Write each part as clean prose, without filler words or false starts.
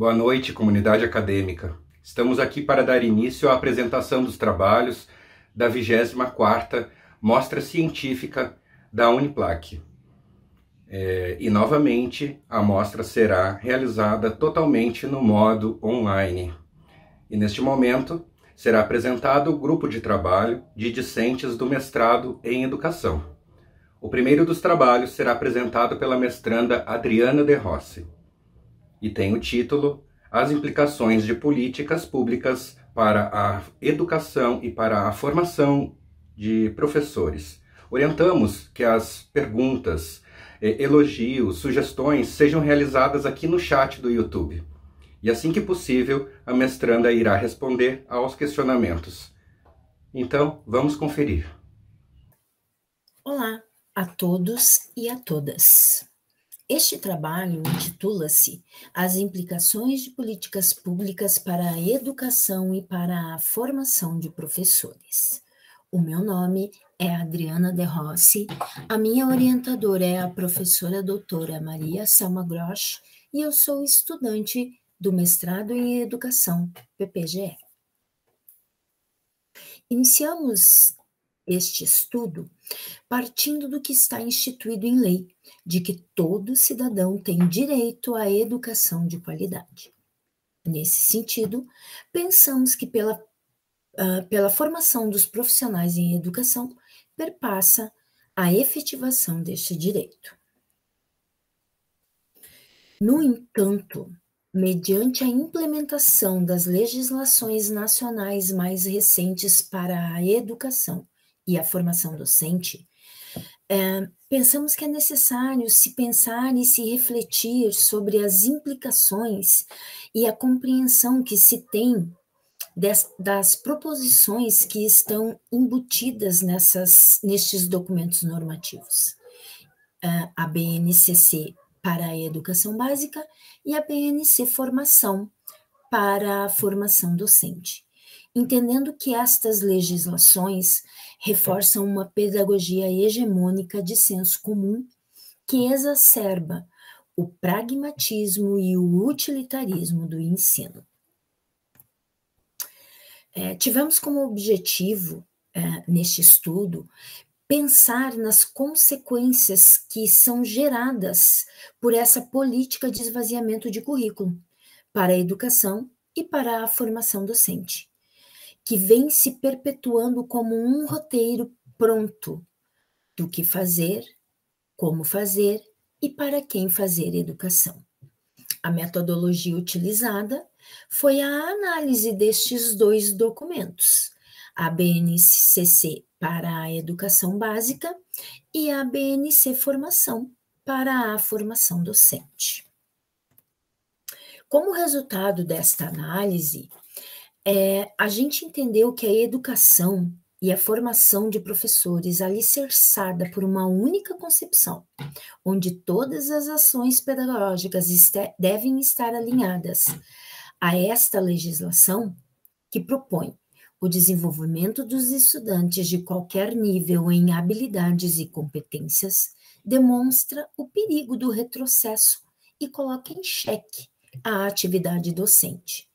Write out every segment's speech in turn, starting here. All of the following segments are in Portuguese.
Boa noite, comunidade acadêmica. Estamos aqui para dar início à apresentação dos trabalhos da 24ª Mostra Científica da Uniplac. E novamente, a mostra será realizada totalmente no modo online. E neste momento, será apresentado o grupo de trabalho de discentes do mestrado em Educação. O primeiro dos trabalhos será apresentado pela mestranda Adriana De Rossi e tem o título As implicações de políticas públicas para a educação e para a formação de professores. Orientamos que as perguntas, elogios, sugestões sejam realizadas aqui no chat do YouTube. E assim que possível, a mestranda irá responder aos questionamentos. Então, vamos conferir. Olá a todos e a todas. Este trabalho intitula-se As implicações de políticas públicas para a educação e para a formação de professores. O meu nome é Adriana De Rossi, a minha orientadora é a professora doutora Maria Selma Grosch e eu sou estudante do mestrado em Educação, PPGE. Iniciamos este estudo partindo do que está instituído em lei, de que todo cidadão tem direito à educação de qualidade. Nesse sentido, pensamos que pela formação dos profissionais em educação perpassa a efetivação deste direito. No entanto, mediante a implementação das legislações nacionais mais recentes para a educação e a formação docente, pensamos que é necessário se pensar e se refletir sobre as implicações e a compreensão que se tem das proposições que estão embutidas nestes documentos normativos. A BNCC para a educação básica e a BNC Formação para a formação docente, entendendo que estas legislações reforçam uma pedagogia hegemônica de senso comum que exacerba o pragmatismo e o utilitarismo do ensino. Tivemos como objetivo, neste estudo, pensar nas consequências que são geradas por essa política de esvaziamento de currículo para a educação e para a formação docente, que vem se perpetuando como um roteiro pronto do que fazer, como fazer e para quem fazer educação. A metodologia utilizada foi a análise destes dois documentos, a BNCC para a educação básica e a BNC Formação para a formação docente. Como resultado desta análise, a gente entendeu que a educação e a formação de professores alicerçada por uma única concepção, onde todas as ações pedagógicas devem estar alinhadas a esta legislação que propõe o desenvolvimento dos estudantes de qualquer nível em habilidades e competências, demonstra o perigo do retrocesso e coloca em xeque a atividade docente,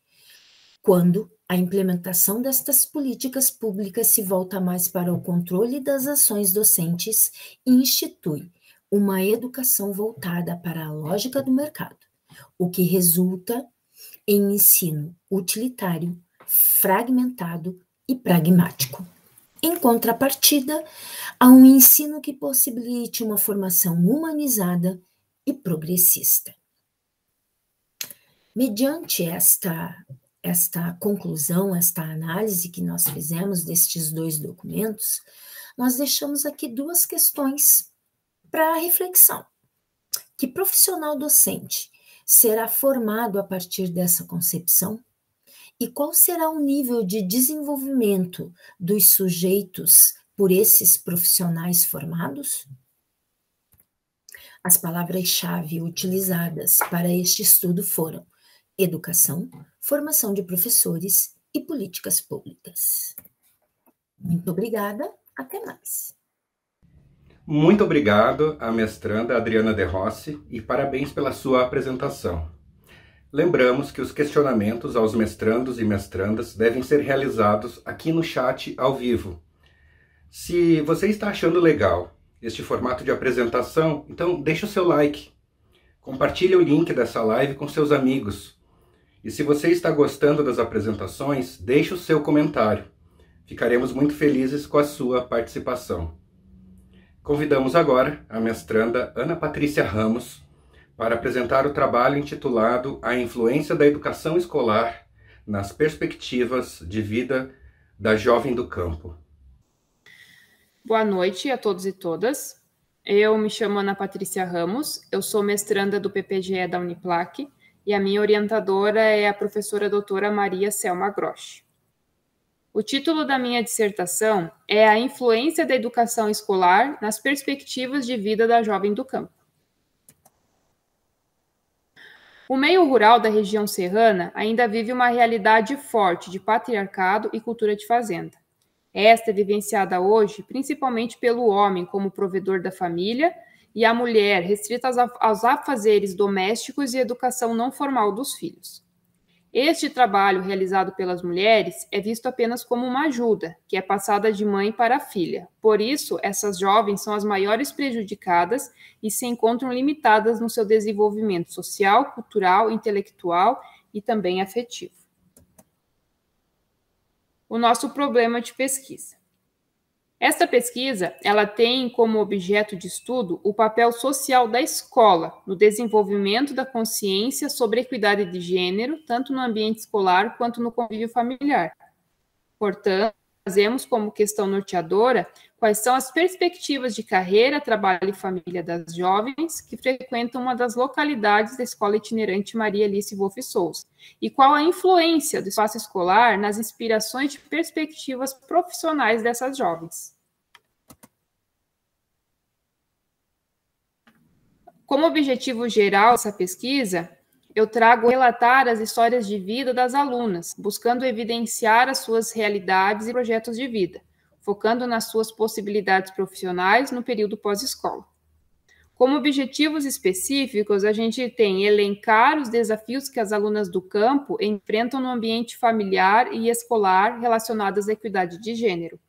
quando a implementação destas políticas públicas se volta mais para o controle das ações docentes e institui uma educação voltada para a lógica do mercado, o que resulta em ensino utilitário, fragmentado e pragmático. Em contrapartida, a um ensino que possibilite uma formação humanizada e progressista. Mediante esta conclusão, esta análise que nós fizemos destes dois documentos, nós deixamos aqui duas questões para reflexão. Que profissional docente será formado a partir dessa concepção? E qual será o nível de desenvolvimento dos sujeitos por esses profissionais formados? As palavras-chave utilizadas para este estudo foram educação, formação de professores e políticas públicas. Muito obrigada, até mais. Muito obrigado à mestranda Adriana De Rossi e parabéns pela sua apresentação. Lembramos que os questionamentos aos mestrandos e mestrandas devem ser realizados aqui no chat ao vivo. Se você está achando legal este formato de apresentação, então deixa o seu like. Compartilhe o link dessa live com seus amigos. E se você está gostando das apresentações, deixe o seu comentário. Ficaremos muito felizes com a sua participação. Convidamos agora a mestranda Ana Patrícia Ramos para apresentar o trabalho intitulado A Influência da Educação Escolar nas Perspectivas de Vida da Jovem do Campo. Boa noite a todos e todas. Eu me chamo Ana Patrícia Ramos, eu sou mestranda do PPGE da Uniplac e a minha orientadora é a professora doutora Maria Selma Grosch. O título da minha dissertação é A Influência da Educação Escolar nas Perspectivas de Vida da Jovem do Campo. O meio rural da região serrana ainda vive uma realidade forte de patriarcado e cultura de fazenda. Esta é vivenciada hoje principalmente pelo homem como provedor da família e a mulher restrita aos afazeres domésticos e educação não formal dos filhos. Este trabalho realizado pelas mulheres é visto apenas como uma ajuda, que é passada de mãe para filha. Por isso, essas jovens são as maiores prejudicadas e se encontram limitadas no seu desenvolvimento social, cultural, intelectual e também afetivo. O nosso problema de pesquisa. Esta pesquisa, ela tem como objeto de estudo o papel social da escola no desenvolvimento da consciência sobre a equidade de gênero, tanto no ambiente escolar quanto no convívio familiar. Portanto, trazemos como questão norteadora quais são as perspectivas de carreira, trabalho e família das jovens que frequentam uma das localidades da Escola Itinerante Maria Alice Wolff Souza, e qual a influência do espaço escolar nas inspirações de perspectivas profissionais dessas jovens. Como objetivo geral dessa pesquisa, eu trago relatar as histórias de vida das alunas, buscando evidenciar as suas realidades e projetos de vida, focando nas suas possibilidades profissionais no período pós-escola. Como objetivos específicos, a gente tem elencar os desafios que as alunas do campo enfrentam no ambiente familiar e escolar relacionados à equidade de gênero.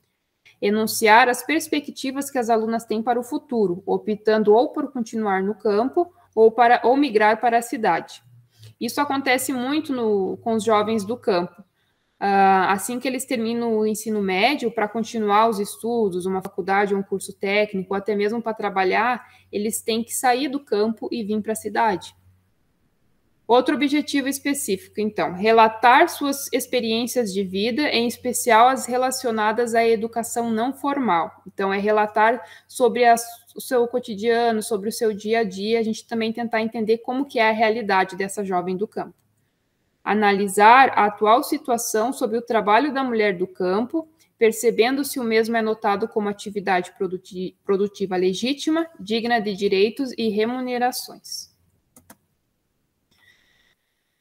Enunciar as perspectivas que as alunas têm para o futuro, optando ou por continuar no campo ou migrar para a cidade. Isso acontece muito com os jovens do campo. Assim que eles terminam o ensino médio, para continuar os estudos, uma faculdade, um curso técnico, ou até mesmo para trabalhar, eles têm que sair do campo e vir para a cidade. Outro objetivo específico, então, relatar suas experiências de vida, em especial as relacionadas à educação não formal. Então, é relatar sobre o seu cotidiano, sobre o seu dia a dia, a gente também tentar entender como que é a realidade dessa jovem do campo. Analisar a atual situação sobre o trabalho da mulher do campo, percebendo se o mesmo é notado como atividade produtiva legítima, digna de direitos e remunerações.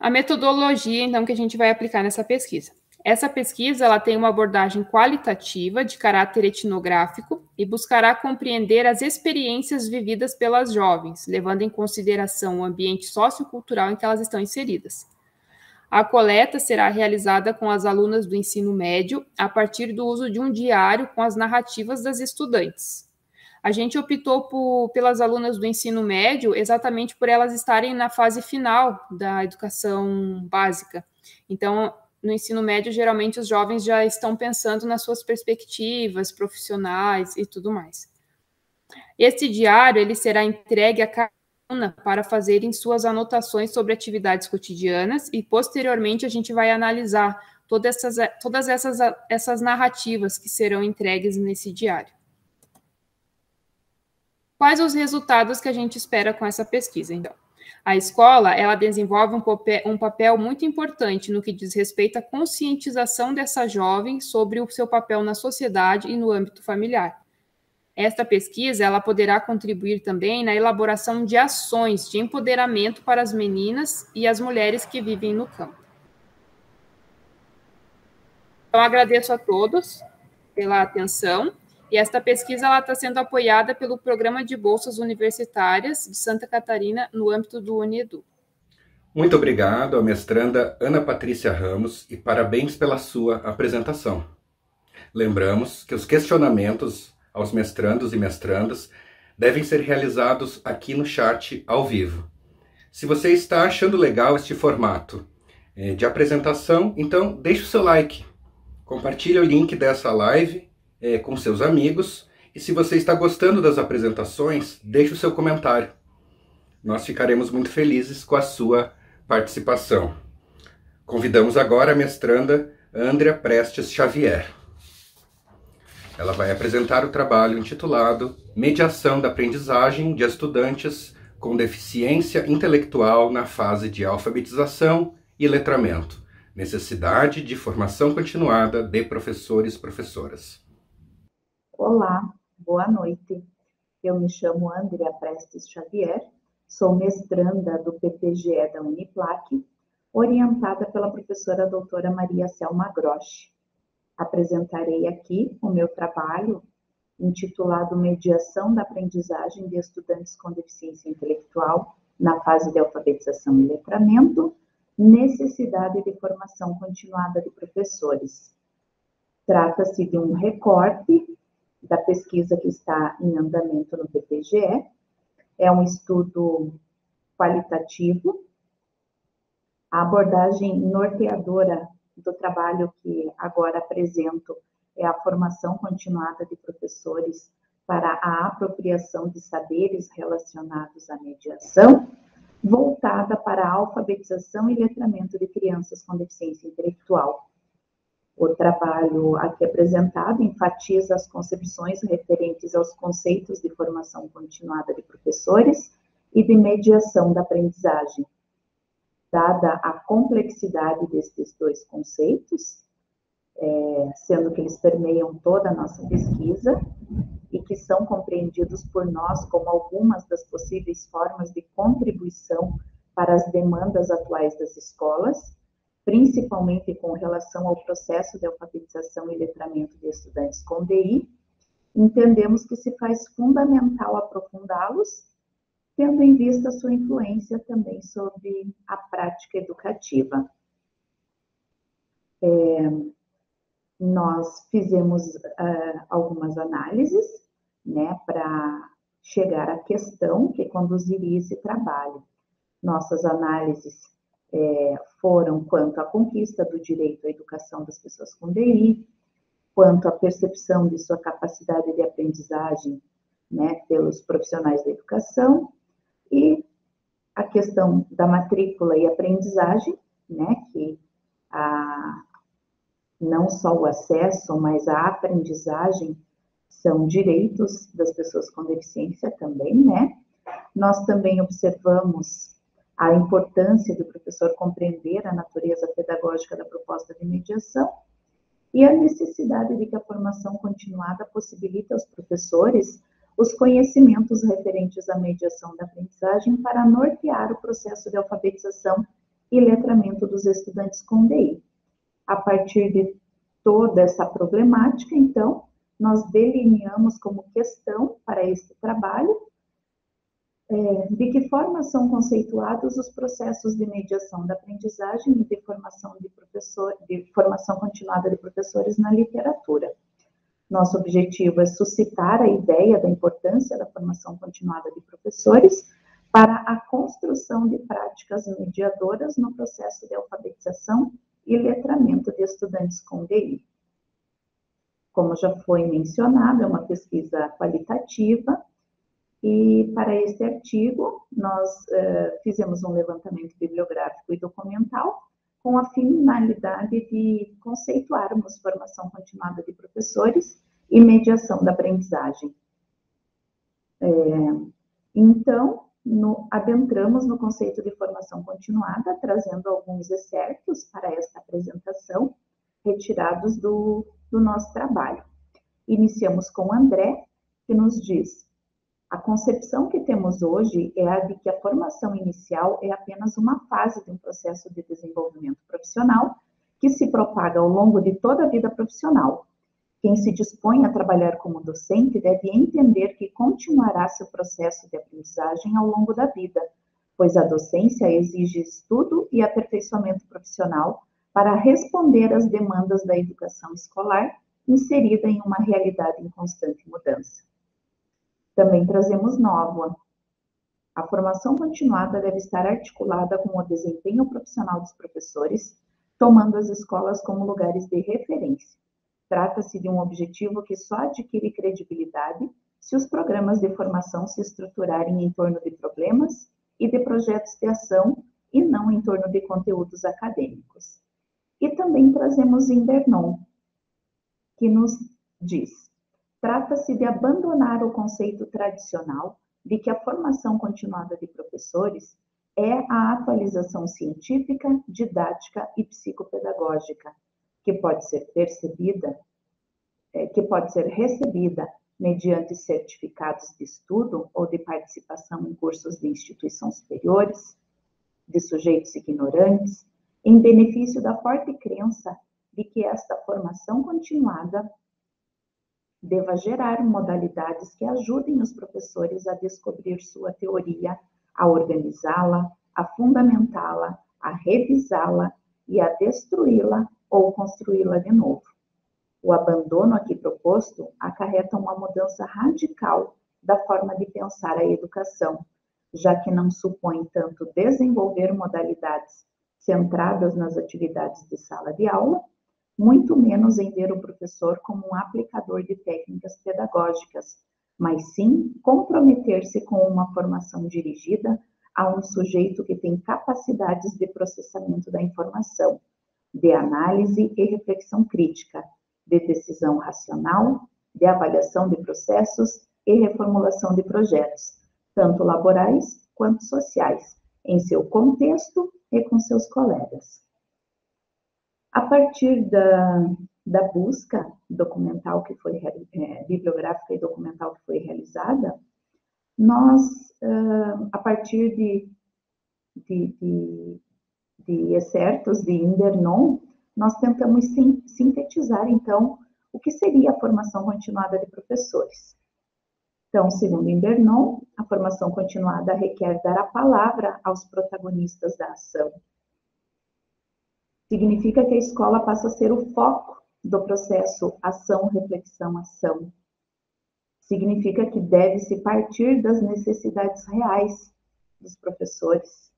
A metodologia, então, que a gente vai aplicar nessa pesquisa. Essa pesquisa ela tem uma abordagem qualitativa de caráter etnográfico e buscará compreender as experiências vividas pelas jovens, levando em consideração o ambiente sociocultural em que elas estão inseridas. A coleta será realizada com as alunas do ensino médio a partir do uso de um diário com as narrativas das estudantes. A gente optou pelas alunas do ensino médio exatamente por elas estarem na fase final da educação básica. Então, no ensino médio, geralmente os jovens já estão pensando nas suas perspectivas profissionais e tudo mais. Esse diário ele será entregue a cada aluna para fazerem suas anotações sobre atividades cotidianas e, posteriormente, a gente vai analisar todas essas narrativas que serão entregues nesse diário. Quais os resultados que a gente espera com essa pesquisa, então? A escola, ela desenvolve um papel muito importante no que diz respeito à conscientização dessa jovem sobre o seu papel na sociedade e no âmbito familiar. Esta pesquisa, ela poderá contribuir também na elaboração de ações de empoderamento para as meninas e as mulheres que vivem no campo. Então, agradeço a todos pela atenção. E esta pesquisa está sendo apoiada pelo Programa de Bolsas Universitárias de Santa Catarina no âmbito do UniEdu. Muito obrigado à mestranda Ana Patrícia Ramos e parabéns pela sua apresentação. Lembramos que os questionamentos aos mestrandos e mestrandas devem ser realizados aqui no chat ao vivo. Se você está achando legal este formato de apresentação, então deixe o seu like, compartilhe o link dessa live com seus amigos e se você está gostando das apresentações, deixe o seu comentário. Nós ficaremos muito felizes com a sua participação. Convidamos agora a mestranda Andrea Prestes Xavier. Ela vai apresentar o trabalho intitulado Mediação da Aprendizagem de Estudantes com Deficiência Intelectual na Fase de Alfabetização e Letramento. Necessidade de formação continuada de professores e professoras. Olá, boa noite. Eu me chamo Andrea Prestes Xavier, sou mestranda do PPGE da Uniplac, orientada pela professora doutora Maria Selma Grosch. Apresentarei aqui o meu trabalho intitulado Mediação da Aprendizagem de Estudantes com Deficiência Intelectual na Fase de Alfabetização e Letramento, necessidade de formação continuada de professores. Trata-se de um recorte da pesquisa que está em andamento no PPGE. É um estudo qualitativo. A abordagem norteadora do trabalho que agora apresento é a formação continuada de professores para a apropriação de saberes relacionados à mediação, voltada para a alfabetização e letramento de crianças com deficiência intelectual. O trabalho aqui apresentado enfatiza as concepções referentes aos conceitos de formação continuada de professores e de mediação da aprendizagem. Dada a complexidade destes dois conceitos, sendo que eles permeiam toda a nossa pesquisa e que são compreendidos por nós como algumas das possíveis formas de contribuição para as demandas atuais das escolas, principalmente com relação ao processo de alfabetização e letramento de estudantes com DI, entendemos que se faz fundamental aprofundá-los, tendo em vista a sua influência também sobre a prática educativa. Nós fizemos algumas análises, né, para chegar à questão que conduziria esse trabalho. Nossas análises foram quanto à conquista do direito à educação das pessoas com DI, quanto à percepção de sua capacidade de aprendizagem, né, pelos profissionais da educação, e a questão da matrícula e aprendizagem, né, que não só o acesso, mas a aprendizagem são direitos das pessoas com deficiência também, né? Nós também observamos a importância do professor compreender a natureza pedagógica da proposta de mediação e a necessidade de que a formação continuada possibilite aos professores os conhecimentos referentes à mediação da aprendizagem para nortear o processo de alfabetização e letramento dos estudantes com DI. A partir de toda essa problemática, então, nós delineamos como questão para este trabalho de que forma são conceituados os processos de mediação da aprendizagem e de formação continuada de professores na literatura. Nosso objetivo é suscitar a ideia da importância da formação continuada de professores para a construção de práticas mediadoras no processo de alfabetização e letramento de estudantes com DI. Como já foi mencionado, é uma pesquisa qualitativa e para este artigo nós fizemos um levantamento bibliográfico e documental com a finalidade de conceituarmos formação continuada de professores e mediação da aprendizagem. Então, adentramos no conceito de formação continuada, trazendo alguns excertos para esta apresentação, retirados do nosso trabalho. Iniciamos com André, que nos diz: a concepção que temos hoje é a de que a formação inicial é apenas uma fase de um processo de desenvolvimento profissional que se propaga ao longo de toda a vida profissional. Quem se dispõe a trabalhar como docente deve entender que continuará seu processo de aprendizagem ao longo da vida, pois a docência exige estudo e aperfeiçoamento profissional para responder às demandas da educação escolar, inserida em uma realidade em constante mudança. Também trazemos nova. A formação continuada deve estar articulada com o desempenho profissional dos professores, tomando as escolas como lugares de referência. Trata-se de um objetivo que só adquire credibilidade se os programas de formação se estruturarem em torno de problemas e de projetos de ação e não em torno de conteúdos acadêmicos. E também trazemos Indernon, que nos diz: trata-se de abandonar o conceito tradicional de que a formação continuada de professores é a atualização científica, didática e psicopedagógica, que pode ser recebida mediante certificados de estudo ou de participação em cursos de instituições superiores, de sujeitos ignorantes, em benefício da forte crença de que esta formação continuada deva gerar modalidades que ajudem os professores a descobrir sua teoria, a organizá-la, a fundamentá-la, a revisá-la e a destruí-la ou construí-la de novo. O abandono aqui proposto acarreta uma mudança radical da forma de pensar a educação, já que não supõe tanto desenvolver modalidades centradas nas atividades de sala de aula, muito menos em ver o professor como um aplicador de técnicas pedagógicas, mas sim comprometer-se com uma formação dirigida a um sujeito que tem capacidades de processamento da informação, de análise e reflexão crítica, de decisão racional, de avaliação de processos e reformulação de projetos, tanto laborais quanto sociais, em seu contexto e com seus colegas. A partir da busca documental que foi bibliográfica e documental que foi realizada, nós, a partir de excertos de Indernon, nós tentamos sintetizar, então, o que seria a formação continuada de professores. Então, segundo Indernon, a formação continuada requer dar a palavra aos protagonistas da ação. Significa que a escola passa a ser o foco do processo ação, reflexão, ação. Significa que deve-se partir das necessidades reais dos professores,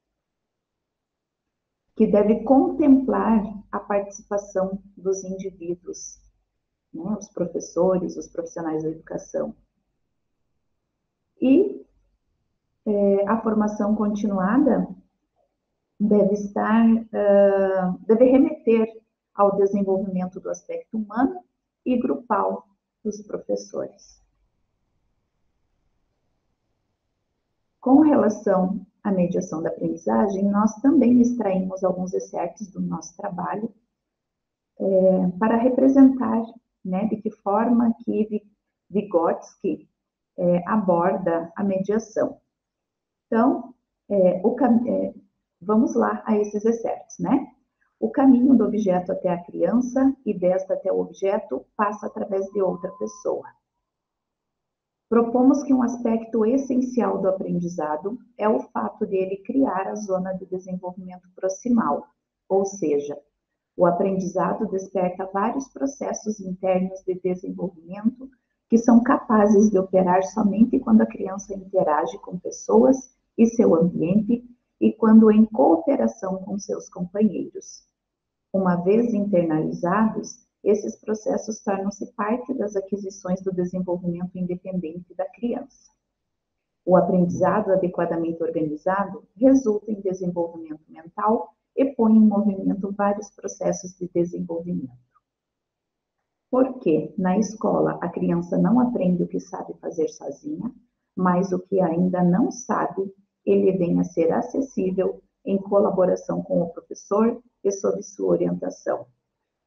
que deve contemplar a participação dos indivíduos, né, os professores, os profissionais da educação. E a formação continuada deve remeter ao desenvolvimento do aspecto humano e grupal dos professores. Com relação à mediação da aprendizagem, nós também extraímos alguns excertos do nosso trabalho para representar, né, de que forma que Vygotsky aborda a mediação. Então, vamos lá a esses excertos, né? O caminho do objeto até a criança e desta até o objeto passa através de outra pessoa. Propomos que um aspecto essencial do aprendizado é o fato de ele criar a zona de desenvolvimento proximal, ou seja, o aprendizado desperta vários processos internos de desenvolvimento que são capazes de operar somente quando a criança interage com pessoas e seu ambiente e quando em cooperação com seus companheiros. Uma vez internalizados, esses processos tornam-se parte das aquisições do desenvolvimento independente da criança. O aprendizado adequadamente organizado resulta em desenvolvimento mental e põe em movimento vários processos de desenvolvimento. Porque na escola a criança não aprende o que sabe fazer sozinha, mas o que ainda não sabe, ele vem a ser acessível em colaboração com o professor e sob sua orientação.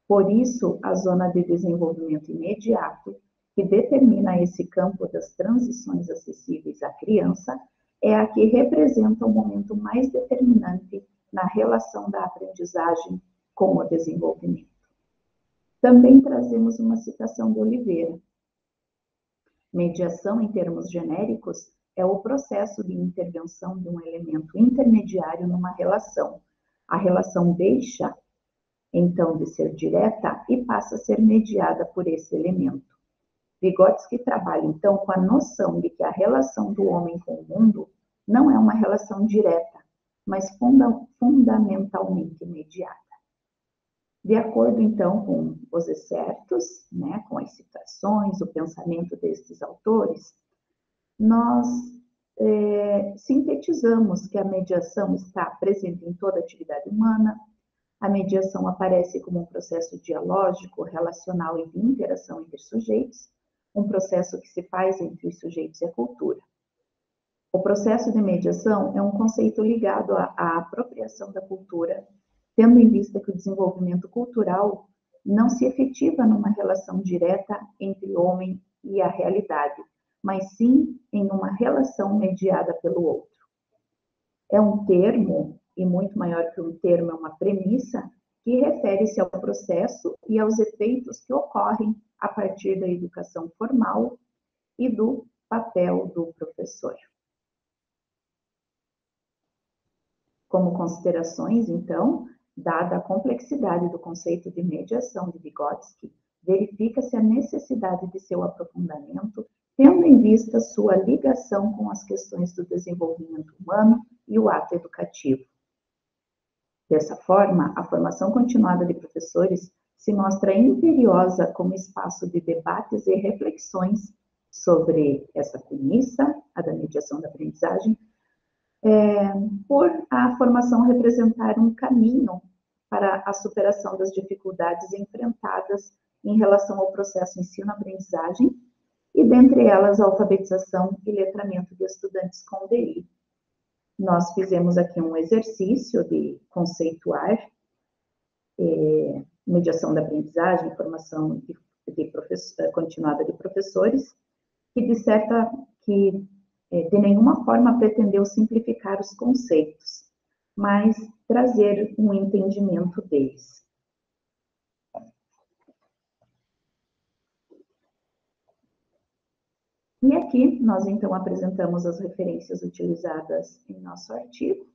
Por isso, a zona de desenvolvimento imediato, que determina esse campo das transições acessíveis à criança, é a que representa o momento mais determinante na relação da aprendizagem com o desenvolvimento. Também trazemos uma citação de Oliveira. Mediação, em termos genéricos, é o processo de intervenção de um elemento intermediário numa relação. A relação deixa, então, de ser direta e passa a ser mediada por esse elemento. Vygotsky trabalha, então, com a noção de que a relação do homem com o mundo não é uma relação direta, mas fundamentalmente mediada. De acordo, então, com os excertos, né, com as citações, o pensamento destes autores, nós sintetizamos que a mediação está presente em toda a atividade humana. A mediação aparece como um processo dialógico, relacional e de interação entre sujeitos, um processo que se faz entre os sujeitos e a cultura. O processo de mediação é um conceito ligado à apropriação da cultura, tendo em vista que o desenvolvimento cultural não se efetiva numa relação direta entre o homem e a realidade, mas sim em uma relação mediada pelo outro. É um termo, e muito maior que um termo, é uma premissa, que refere-se ao processo e aos efeitos que ocorrem a partir da educação formal e do papel do professor. Como considerações, então, dada a complexidade do conceito de mediação de Vygotsky, verifica-se a necessidade de seu aprofundamento, tendo em vista sua ligação com as questões do desenvolvimento humano e o ato educativo. Dessa forma, a formação continuada de professores se mostra imperiosa como espaço de debates e reflexões sobre essa premissa, a da mediação da aprendizagem, por a formação representar um caminho para a superação das dificuldades enfrentadas em relação ao processo ensino-aprendizagem, e dentre elas a alfabetização e letramento de estudantes com DI. Nós fizemos aqui um exercício de conceituar mediação da aprendizagem, formação continuada de professores, que de nenhuma forma pretendeu simplificar os conceitos, mas trazer um entendimento deles. E aqui nós então apresentamos as referências utilizadas em nosso artigo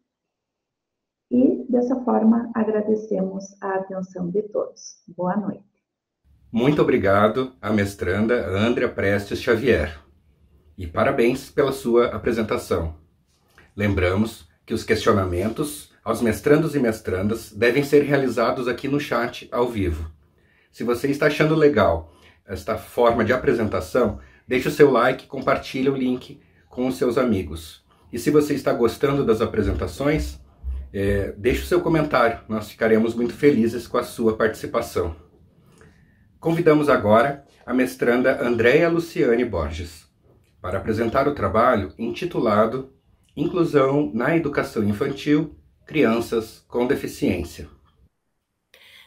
e dessa forma agradecemos a atenção de todos. Boa noite. Muito obrigado à mestranda Andrea Prestes Xavier e parabéns pela sua apresentação. Lembramos que os questionamentos aos mestrandos e mestrandas devem ser realizados aqui no chat ao vivo. Se você está achando legal esta forma de apresentação, deixe o seu like, compartilhe o link com os seus amigos. E se você está gostando das apresentações, deixe o seu comentário, nós ficaremos muito felizes com a sua participação. Convidamos agora a mestranda Andrea Luciane Borges para apresentar o trabalho intitulado Inclusão na Educação Infantil, Crianças com Deficiência.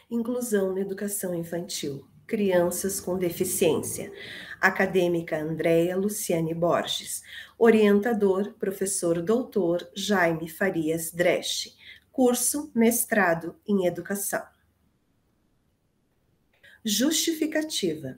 Inclusão na Educação Infantil, Crianças com Deficiência. Acadêmica Andrea Luciane Borges. Orientador, professor doutor Jaime Farias Dresch. Curso Mestrado em Educação. Justificativa.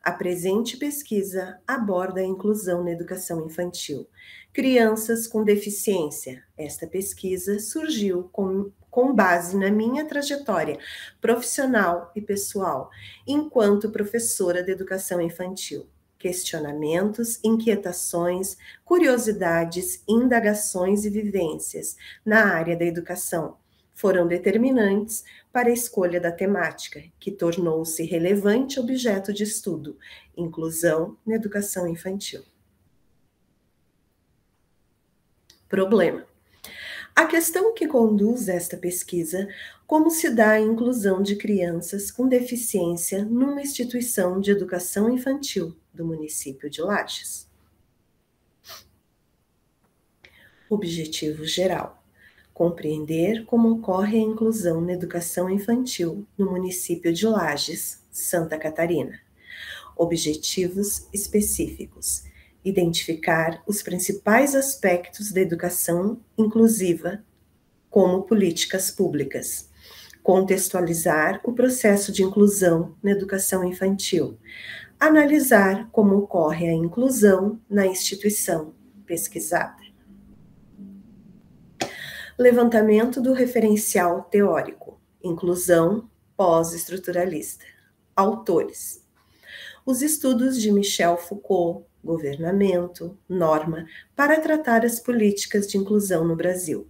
A presente pesquisa aborda a inclusão na educação infantil. Crianças com deficiência. Esta pesquisa surgiu com base na minha trajetória profissional e pessoal, enquanto professora de educação infantil. Questionamentos, inquietações, curiosidades, indagações e vivências na área da educação foram determinantes para a escolha da temática, que tornou-se relevante objeto de estudo, inclusão na educação infantil. Problema. A questão que conduz esta pesquisa, como se dá a inclusão de crianças com deficiência numa instituição de educação infantil do município de Lages. Objetivo geral. Compreender como ocorre a inclusão na educação infantil no município de Lages, Santa Catarina. Objetivos específicos. Identificar os principais aspectos da educação inclusiva como políticas públicas. Contextualizar o processo de inclusão na educação infantil. Analisar como ocorre a inclusão na instituição pesquisada. Levantamento do referencial teórico. Inclusão pós-estruturalista. Autores. Os estudos de Michel Foucault, Governamento, Norma, para tratar as políticas de inclusão no Brasil.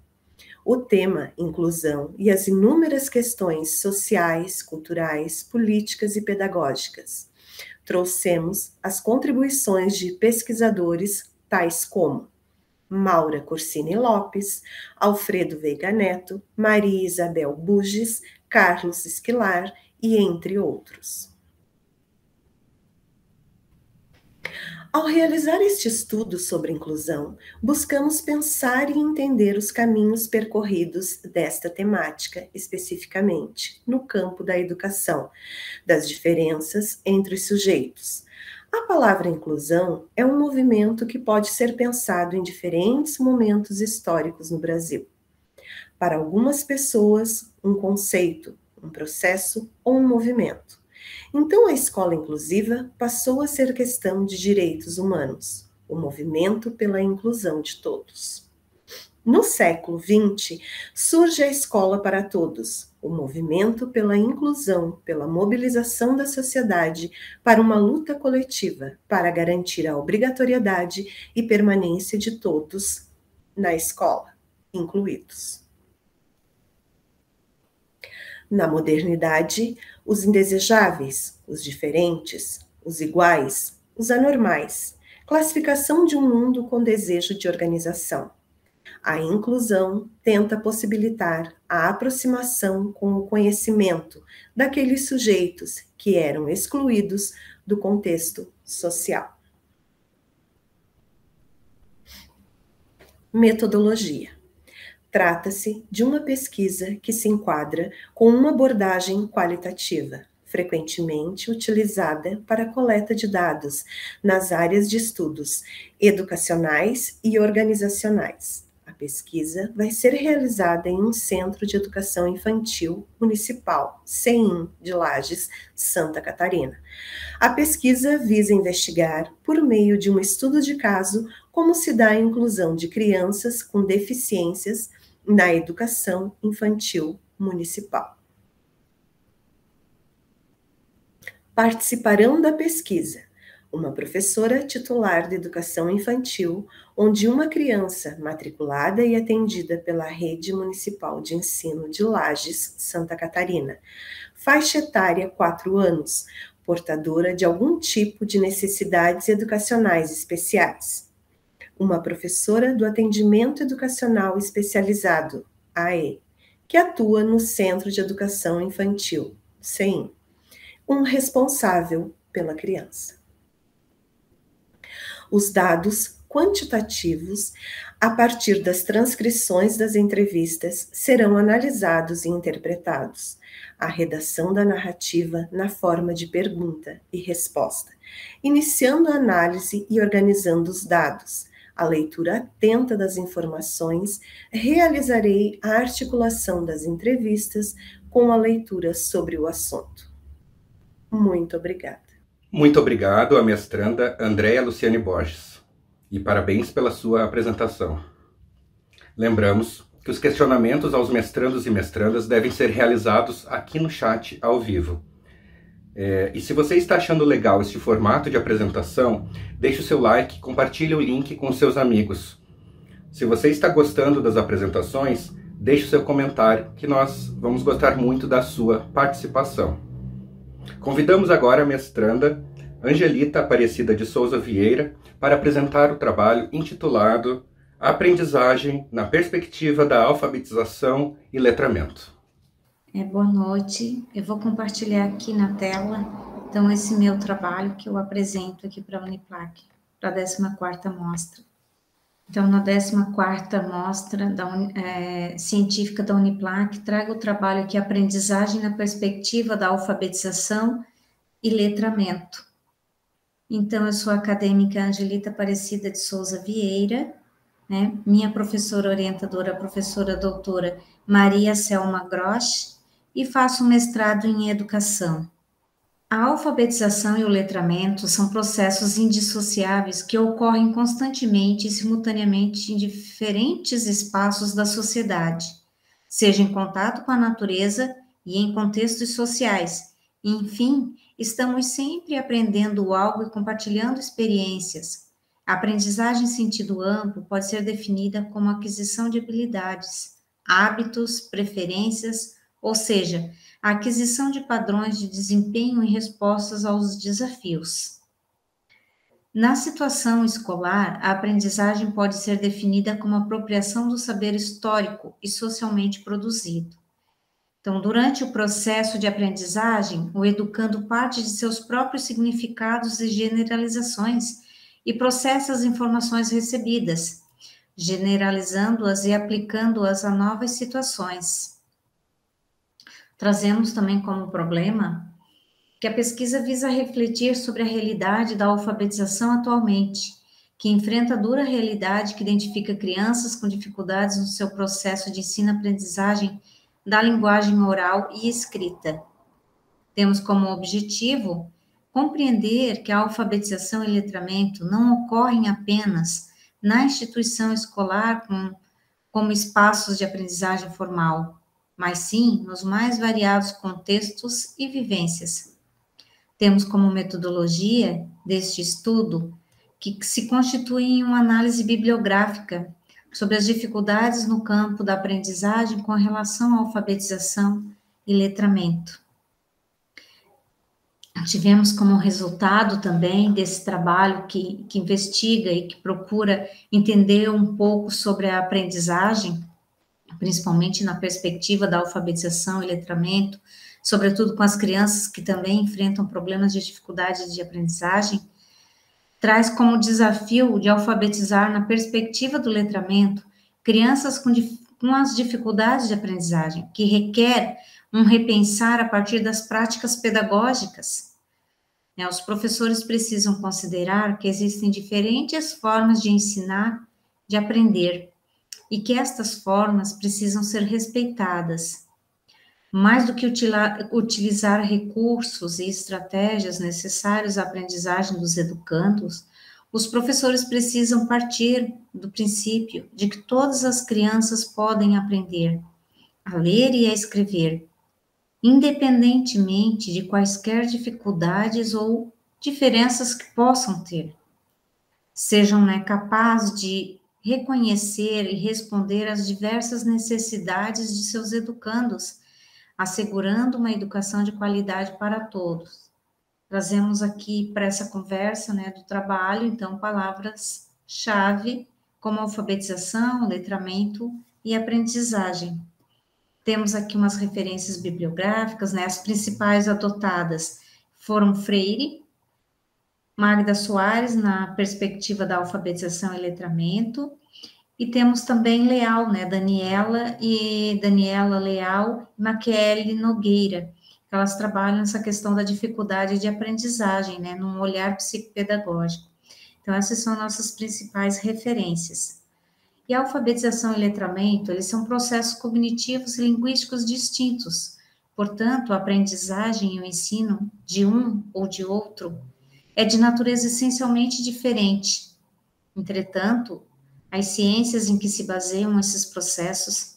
O tema inclusão e as inúmeras questões sociais, culturais, políticas e pedagógicas. Trouxemos as contribuições de pesquisadores tais como Maura Corsini Lopes, Alfredo Veiga Neto, Maria Isabel Buges, Carlos Esquilar e entre outros. Ao realizar este estudo sobre inclusão, buscamos pensar e entender os caminhos percorridos desta temática, especificamente no campo da educação, das diferenças entre os sujeitos. A palavra inclusão é um movimento que pode ser pensado em diferentes momentos históricos no Brasil. Para algumas pessoas, um conceito, um processo ou um movimento. Então, a escola inclusiva passou a ser questão de direitos humanos, o movimento pela inclusão de todos. No século XX, surge a escola para todos, o movimento pela inclusão, pela mobilização da sociedade para uma luta coletiva, para garantir a obrigatoriedade e permanência de todos na escola, incluídos. Na modernidade, os indesejáveis, os diferentes, os iguais, os anormais, classificação de um mundo com desejo de organização. A inclusão tenta possibilitar a aproximação com o conhecimento daqueles sujeitos que eram excluídos do contexto social. Metodologia. Trata-se de uma pesquisa que se enquadra com uma abordagem qualitativa, frequentemente utilizada para a coleta de dados nas áreas de estudos educacionais e organizacionais. A pesquisa vai ser realizada em um Centro de Educação Infantil Municipal, CEIM, de Lages, Santa Catarina. A pesquisa visa investigar, por meio de um estudo de caso, como se dá a inclusão de crianças com deficiências na educação infantil municipal. Participarão da pesquisa uma professora titular de educação infantil, onde uma criança matriculada e atendida pela Rede Municipal de Ensino de Lages, Santa Catarina, faixa etária 4 anos, portadora de algum tipo de necessidades educacionais especiais. Uma professora do Atendimento Educacional Especializado, AE, que atua no Centro de Educação Infantil, CEIM. Um responsável pela criança. Os dados quantitativos, a partir das transcrições das entrevistas, serão analisados e interpretados. A redação da narrativa na forma de pergunta e resposta, iniciando a análise e organizando os dados. A leitura atenta das informações, realizarei a articulação das entrevistas com a leitura sobre o assunto. Muito obrigada. Muito obrigado à mestranda Andréa Luciane Borges, e parabéns pela sua apresentação. Lembramos que os questionamentos aos mestrandos e mestrandas devem ser realizados aqui no chat, ao vivo. E se você está achando legal este formato de apresentação, deixe o seu like, compartilhe o link com seus amigos. Se você está gostando das apresentações, deixe o seu comentário, que nós vamos gostar muito da sua participação. Convidamos agora a mestranda Angelita Aparecida de Souza Vieira para apresentar o trabalho intitulado Aprendizagem na Perspectiva da Alfabetização e Letramento. Boa noite, eu vou compartilhar aqui na tela, então, esse meu trabalho que eu apresento aqui para a Uniplac, para a 14ª mostra. Então, na 14ª mostra científica da Uniplac, trago o trabalho aqui, Aprendizagem na Perspectiva da Alfabetização e Letramento. Então, eu sou a acadêmica Angelita Aparecida de Souza Vieira, né? Minha professora orientadora, a professora doutora Maria Selma Grosch, e faço mestrado em Educação. A alfabetização e o letramento são processos indissociáveis que ocorrem constantemente e simultaneamente em diferentes espaços da sociedade, seja em contato com a natureza e em contextos sociais. Enfim, estamos sempre aprendendo algo e compartilhando experiências. A aprendizagem em sentido amplo pode ser definida como aquisição de habilidades, hábitos, preferências, ou seja, a aquisição de padrões de desempenho em respostas aos desafios. Na situação escolar, a aprendizagem pode ser definida como apropriação do saber histórico e socialmente produzido. Então, durante o processo de aprendizagem, o educando parte de seus próprios significados e generalizações e processa as informações recebidas, generalizando-as e aplicando-as a novas situações. Trazemos também como problema que a pesquisa visa refletir sobre a realidade da alfabetização atualmente, que enfrenta a dura realidade que identifica crianças com dificuldades no seu processo de ensino-aprendizagem da linguagem oral e escrita. Temos como objetivo compreender que a alfabetização e letramento não ocorrem apenas na instituição escolar como espaços de aprendizagem formal, mas sim nos mais variados contextos e vivências. Temos como metodologia deste estudo que se constitui em uma análise bibliográfica sobre as dificuldades no campo da aprendizagem com relação à alfabetização e letramento. Tivemos como resultado também desse trabalho que investiga e que procura entender um pouco sobre a aprendizagem, principalmente na perspectiva da alfabetização e letramento, sobretudo com as crianças que também enfrentam problemas de dificuldade de aprendizagem, traz como desafio de alfabetizar na perspectiva do letramento crianças com as dificuldades de aprendizagem, que requer um repensar a partir das práticas pedagógicas. Os professores precisam considerar que existem diferentes formas de ensinar, de aprender, e que estas formas precisam ser respeitadas. Mais do que utilizar recursos e estratégias necessários à aprendizagem dos educandos, os professores precisam partir do princípio de que todas as crianças podem aprender a ler e a escrever, independentemente de quaisquer dificuldades ou diferenças que possam ter. Sejam capazes de reconhecer e responder às diversas necessidades de seus educandos, assegurando uma educação de qualidade para todos. Trazemos aqui para essa conversa do trabalho, então, palavras-chave como alfabetização, letramento e aprendizagem. Temos aqui umas referências bibliográficas, as principais adotadas foram Freire, Magda Soares, na perspectiva da alfabetização e letramento, e temos também Leal, Daniela Leal e Maquiele Nogueira, que elas trabalham essa questão da dificuldade de aprendizagem, num olhar psicopedagógico. Então, essas são nossas principais referências. E a alfabetização e letramento, eles são processos cognitivos e linguísticos distintos. Portanto, a aprendizagem e o ensino de um ou de outro é de natureza essencialmente diferente. Entretanto, as ciências em que se baseiam esses processos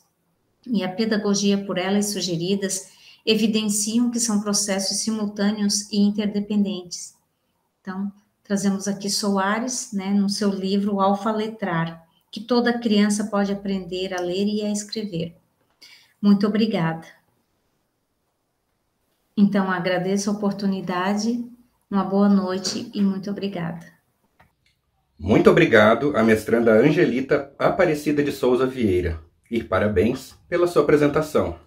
e a pedagogia por elas sugeridas evidenciam que são processos simultâneos e interdependentes. Então, trazemos aqui Soares, no seu livro Alfaletrar, que toda criança pode aprender a ler e a escrever. Muito obrigada. Então, agradeço a oportunidade, uma boa noite e muito obrigada. Muito obrigado à mestranda Angelita Aparecida de Souza Vieira e parabéns pela sua apresentação.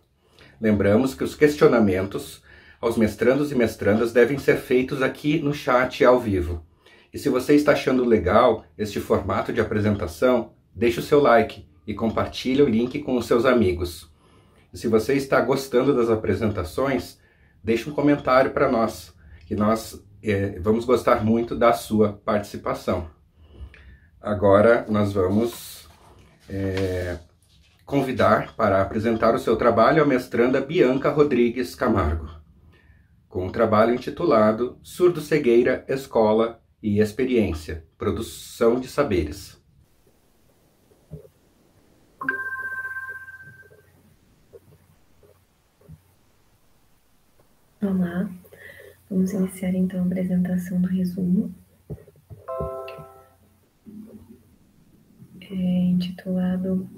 Lembramos que os questionamentos aos mestrandos e mestrandas devem ser feitos aqui no chat ao vivo. E se você está achando legal este formato de apresentação, deixe o seu like e compartilhe o link com os seus amigos. E se você está gostando das apresentações, deixe um comentário para nós, que nós vamos gostar muito da sua participação. Agora nós vamos convidar para apresentar o seu trabalho a mestranda Bianca Rodrigues Camargo. com um trabalho intitulado Surdo-Cegueira, Escola e Experiência, Produção de Saberes. Olá, vamos iniciar então a apresentação do resumo, intitulado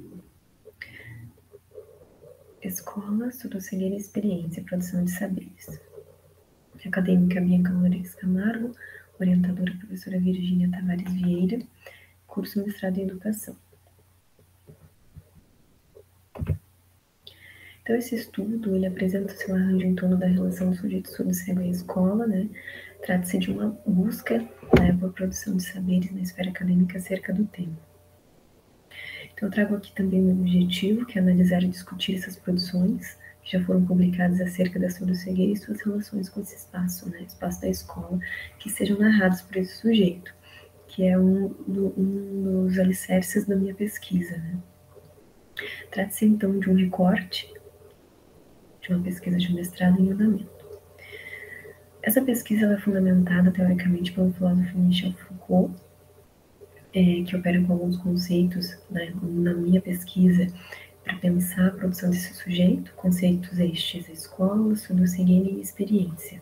Escola, Surdo-Cegueira e Experiência, Produção de Saberes. Acadêmica Bianca Rodrigues Camargo, orientadora professora Virgínia Tavares Vieira, curso mestrado em Educação. Então, esse estudo, ele apresenta o seu arranjo em torno da relação do sujeito surdo-cego e a escola, né? Trata-se de uma busca, né, por produção de saberes na esfera acadêmica acerca do tema. Então, eu trago aqui também o meu objetivo, que é analisar e discutir essas produções, que já foram publicadas acerca da surdo-cegueira e suas relações com esse espaço, né? Espaço da escola, que sejam narrados por esse sujeito, que é um dos alicerces da minha pesquisa, né? Trata-se, então, de um recorte de uma pesquisa de mestrado em andamento. Essa pesquisa ela é fundamentada, teoricamente, pelo filósofo Michel Foucault, que opera com alguns conceitos, né, na minha pesquisa, para pensar a produção desse sujeito, conceitos estes: escola, surdo-cegueira e experiência.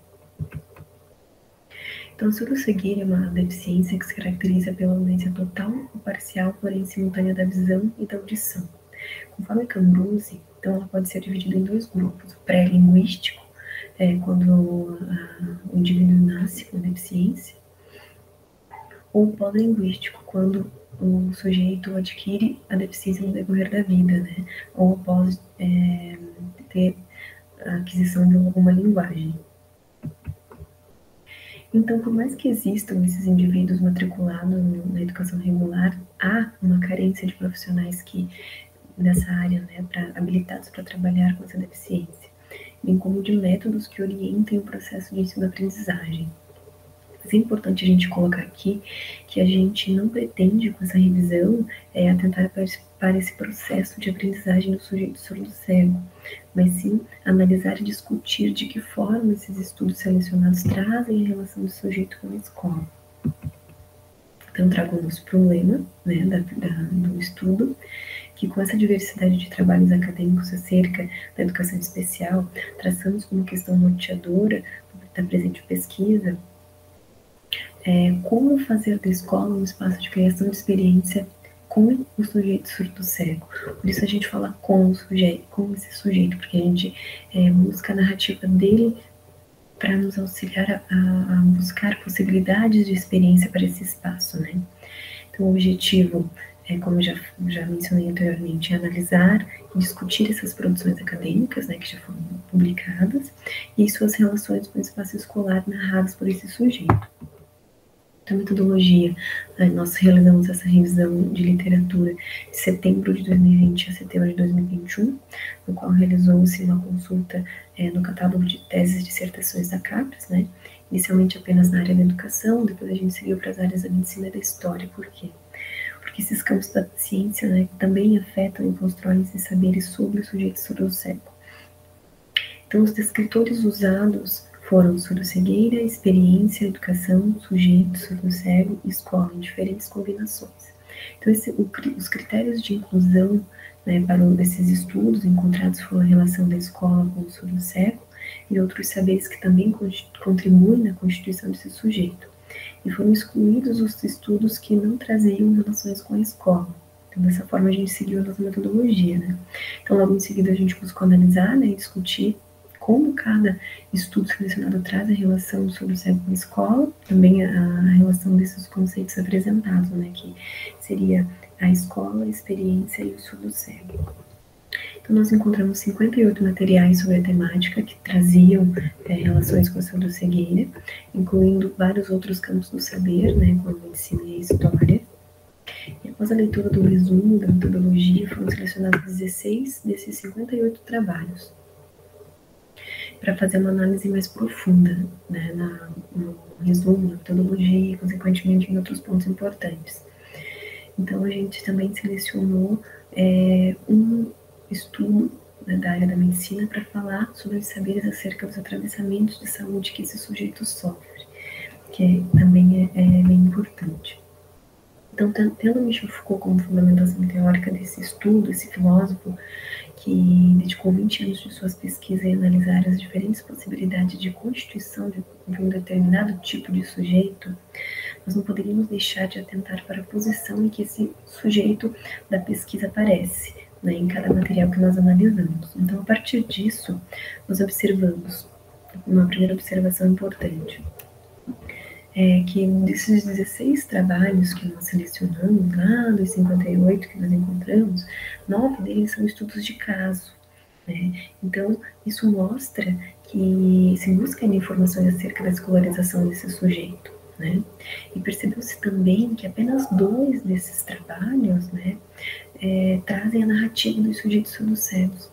Então, a surdo-cegueira é uma deficiência que se caracteriza pela ausência total ou parcial, porém simultânea da visão e da audição. Conforme Cambruzzi, então ela pode ser dividida em dois grupos: o pré-linguístico, quando o indivíduo nasce com deficiência, ou o pós-linguístico, quando o sujeito adquire a deficiência no decorrer da vida, né, ou após ter a aquisição de alguma linguagem. Então, por mais que existam esses indivíduos matriculados na educação regular, há uma carência de profissionais nessa área, né, habilitados para trabalhar com essa deficiência, bem como de métodos que orientem o processo de ensino-aprendizagem. Mas é importante a gente colocar aqui que a gente não pretende, com essa revisão, atentar para esse processo de aprendizagem do sujeito surdo-cego, mas sim analisar e discutir de que forma esses estudos selecionados trazem a relação do sujeito com a escola. Então, trago o nosso problema, né, do estudo, que com essa diversidade de trabalhos acadêmicos acerca da educação especial, traçamos como questão norteadora da presente pesquisa como fazer da escola um espaço de criação de experiência com o sujeito surdo-cego. Por isso a gente fala com esse sujeito, porque a gente busca a narrativa dele para nos auxiliar a buscar possibilidades de experiência para esse espaço, né? Então, o objetivo, como eu já mencionei anteriormente, é analisar e discutir essas produções acadêmicas, né, que já foram publicadas, e suas relações com o espaço escolar narradas por esse sujeito. A metodologia, nós realizamos essa revisão de literatura de setembro de 2020 a setembro de 2021, no qual realizou-se uma consulta no catálogo de teses e dissertações da CAPES, né? Inicialmente apenas na área da educação, depois a gente seguiu para as áreas da medicina e da história. Por quê? Porque esses campos da ciência, né, também afetam e constroem esses saberes sobre o sujeito surdo-cego. Então, os descritores usados foram surdo-cegueira, experiência, educação, sujeito, surdo-cego e escola, em diferentes combinações. Então, os critérios de inclusão, né, para esses estudos encontrados foram a relação da escola com o surdo-cego e outros saberes que também contribuem na constituição desse sujeito. E foram excluídos os estudos que não traziam relações com a escola. Então, dessa forma, a gente seguiu a nossa metodologia, né? Então, logo em seguida, a gente buscou analisar, né, e discutir como cada estudo selecionado traz a relação do surdo-cego com a escola, também a relação desses conceitos apresentados, né, que seria a escola, a experiência e o surdo-cego. Então, nós encontramos 58 materiais sobre a temática que traziam relações com a surdo-cegueira, incluindo vários outros campos do saber, né, como a medicina e a história. E após a leitura do resumo da metodologia, foram selecionados 16 desses 58 trabalhos, para fazer uma análise mais profunda, né, no resumo, na metodologia e, consequentemente, em outros pontos importantes. Então, a gente também selecionou um estudo da área da medicina para falar sobre os saberes acerca dos atravessamentos de saúde que esse sujeito sofre, que também é bem importante. Então, tendo Michel Foucault como fundamentação teórica desse estudo, esse filósofo que dedicou 20 anos de suas pesquisas a analisar as diferentes possibilidades de constituição de um determinado tipo de sujeito, nós não poderíamos deixar de atentar para a posição em que esse sujeito da pesquisa aparece, né, em cada material que nós analisamos. Então, a partir disso, nós observamos uma primeira observação importante, que desses 16 trabalhos que nós selecionamos, lá dos 58 que nós encontramos, 9 deles são estudos de caso, né? Então, isso mostra que se busca informações acerca da escolarização desse sujeito, né? E percebeu-se também que apenas 2 desses trabalhos, né, trazem a narrativa dos sujeitos surdo-cegos,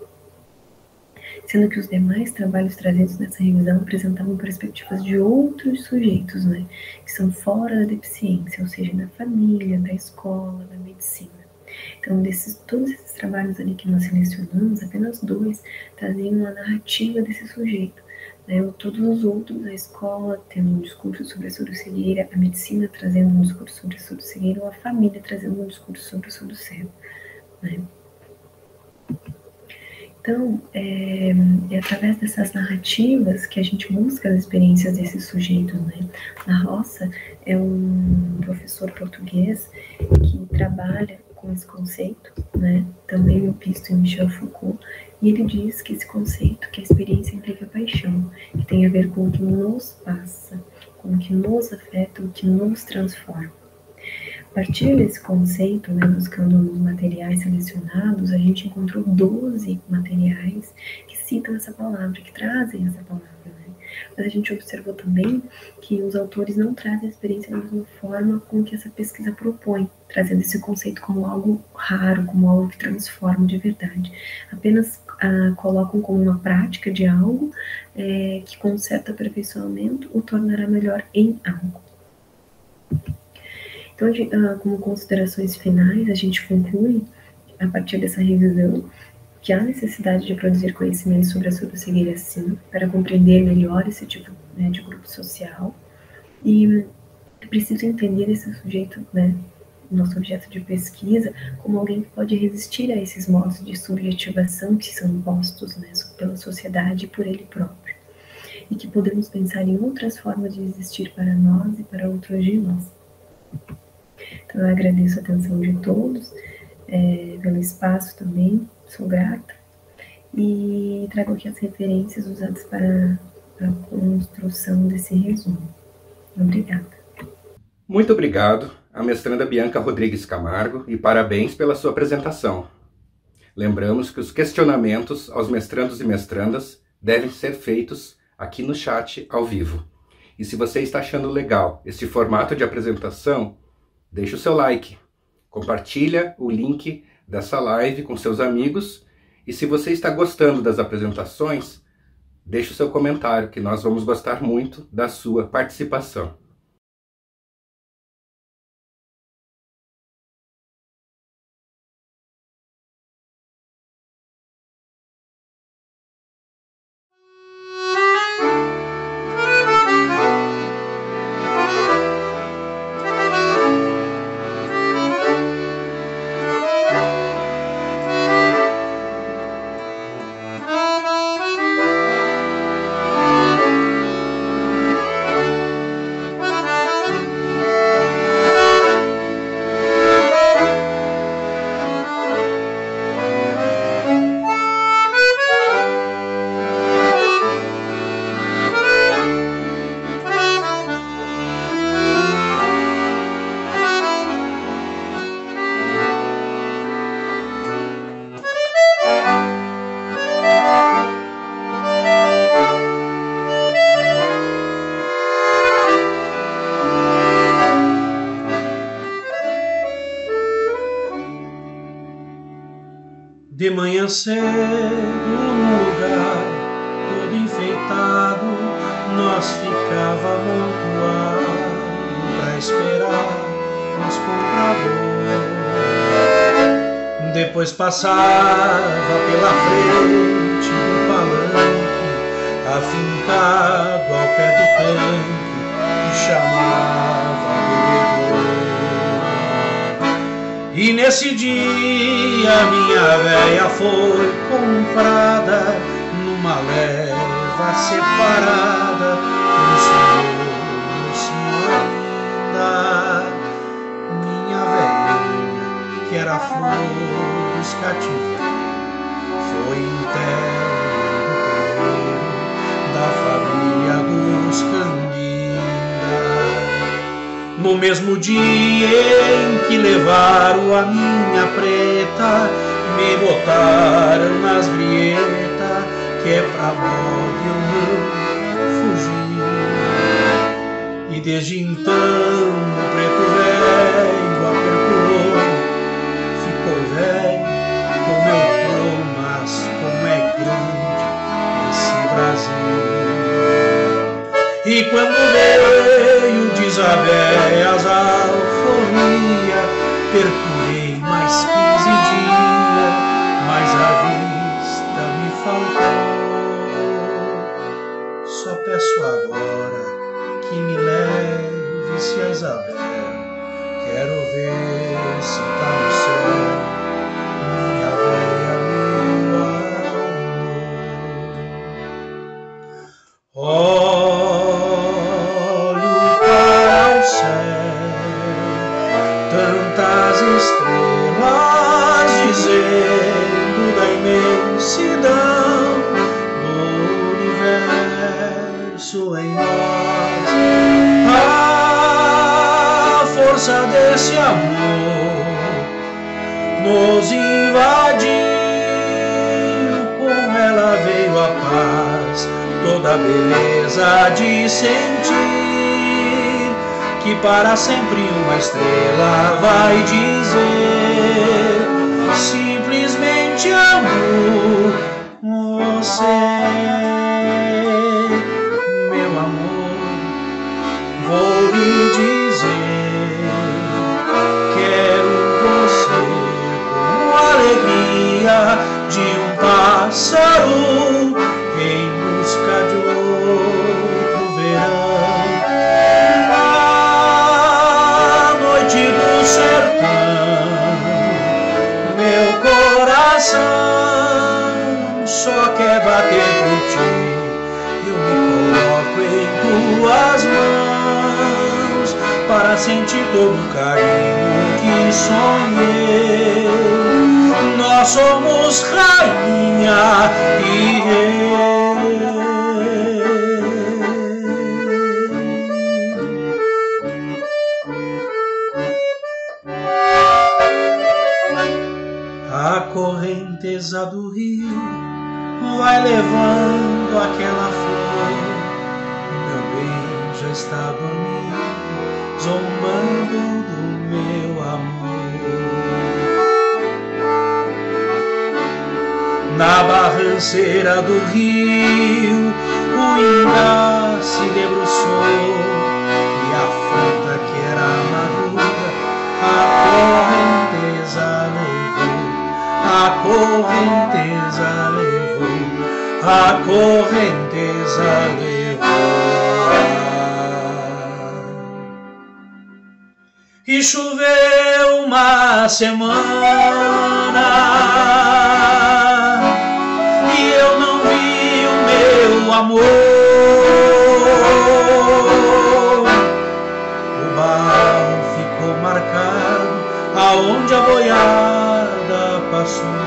sendo que os demais trabalhos trazidos nessa revisão apresentavam perspectivas de outros sujeitos, né, que são fora da deficiência, ou seja, da família, da escola, da medicina. Então, todos esses trabalhos ali que nós selecionamos, apenas 2 traziam a narrativa desse sujeito, né, todos os outros, a escola tendo um discurso sobre a surdo-cegueira, a medicina trazendo um discurso sobre a surdo-cegueira, ou a família trazendo um discurso sobre o surdo-cego, né. Então, é através dessas narrativas que a gente busca as experiências desses sujeitos, né? A Roça é um professor português que trabalha com esse conceito, né? Também o Pisto e Michel Foucault, e ele diz que esse conceito, que a experiência implica paixão, que tem a ver com o que nos passa, com o que nos afeta, o que nos transforma. A partir desse conceito, né, buscando nos materiais selecionados, a gente encontrou 12 materiais que citam essa palavra, que trazem essa palavra, né? Mas a gente observou também que os autores não trazem a experiência da mesma forma com que essa pesquisa propõe, trazendo esse conceito como algo raro, como algo que transforma de verdade. Apenas colocam como uma prática de algo que com certo aperfeiçoamento o tornará melhor em algo. Então, como considerações finais, a gente conclui, a partir dessa revisão, que há necessidade de produzir conhecimento sobre a surdo-cegueira, sim, para compreender melhor esse tipo, né, de grupo social, e é preciso entender esse sujeito, né, nosso objeto de pesquisa, como alguém que pode resistir a esses modos de subjetivação que são impostos, né, pela sociedade e por ele próprio, e que podemos pensar em outras formas de existir para nós e para outros de nós. Então, eu agradeço a atenção de todos, pelo espaço também, sou grata, e trago aqui as referências usadas para a construção desse resumo. Obrigada. Muito obrigado à mestranda Bianca Rodrigues Camargo e parabéns pela sua apresentação. Lembramos que os questionamentos aos mestrandos e mestrandas devem ser feitos aqui no chat ao vivo. E se você está achando legal este formato de apresentação, deixe o seu like, compartilha o link dessa live com seus amigos e se você está gostando das apresentações, deixe o seu comentário, que nós vamos gostar muito da sua participação. De manhã cedo, num lugar todo enfeitado, nós ficava amontoado pra esperar os compradores. Depois Depois passava pela frente do palanque, afincado ao pé do tanque, e chamava bebedouro. E nesse dia minha véia foi comprada numa leva separada pelo senhor ainda. Minha velhinha, que era a flor dos cativos, foi enterro da família dos Canguinda. No mesmo dia em que levaram a minha preta, me botaram nas grietas, que é pra morte eu não fugir. E desde então o preto velho apertou, ficou velho como eu tô, mas como é grande esse Brasil. E quando veio desavéia as alforria, percorrei mais 15 dias, mas a vista me faltou. Só peço agora que me leve-se a Isabel, quero ver se tá no céu minha véia, meu amor. Olho para o céu, tantas estrelas dizendo da imensidão do universo em nós. A força desse amor nos invadiu, com ela veio a paz, toda a beleza de sentir que para sempre uma estrela vai dizer simplesmente amor. Você, meu amor, vou lhe dizer, quero você com a alegria de um pássaro em busca de outro verão. Na noite do sertão, meu coração só quer bater por ti. Eu me coloco em tuas mãos para sentir todo o carinho que sonhei. Nós somos rainha e rei. A correnteza do rio vai levando aquela flor. O meu bem já está dormindo, zombando do meu amor. Na barranceira do rio, o ingá se debruçou, e a fruta que era madura a correnteza levou. A correnteza levou, a correnteza levou. E choveu uma semana e eu não vi o meu amor. O barro ficou marcado aonde a boiada passou.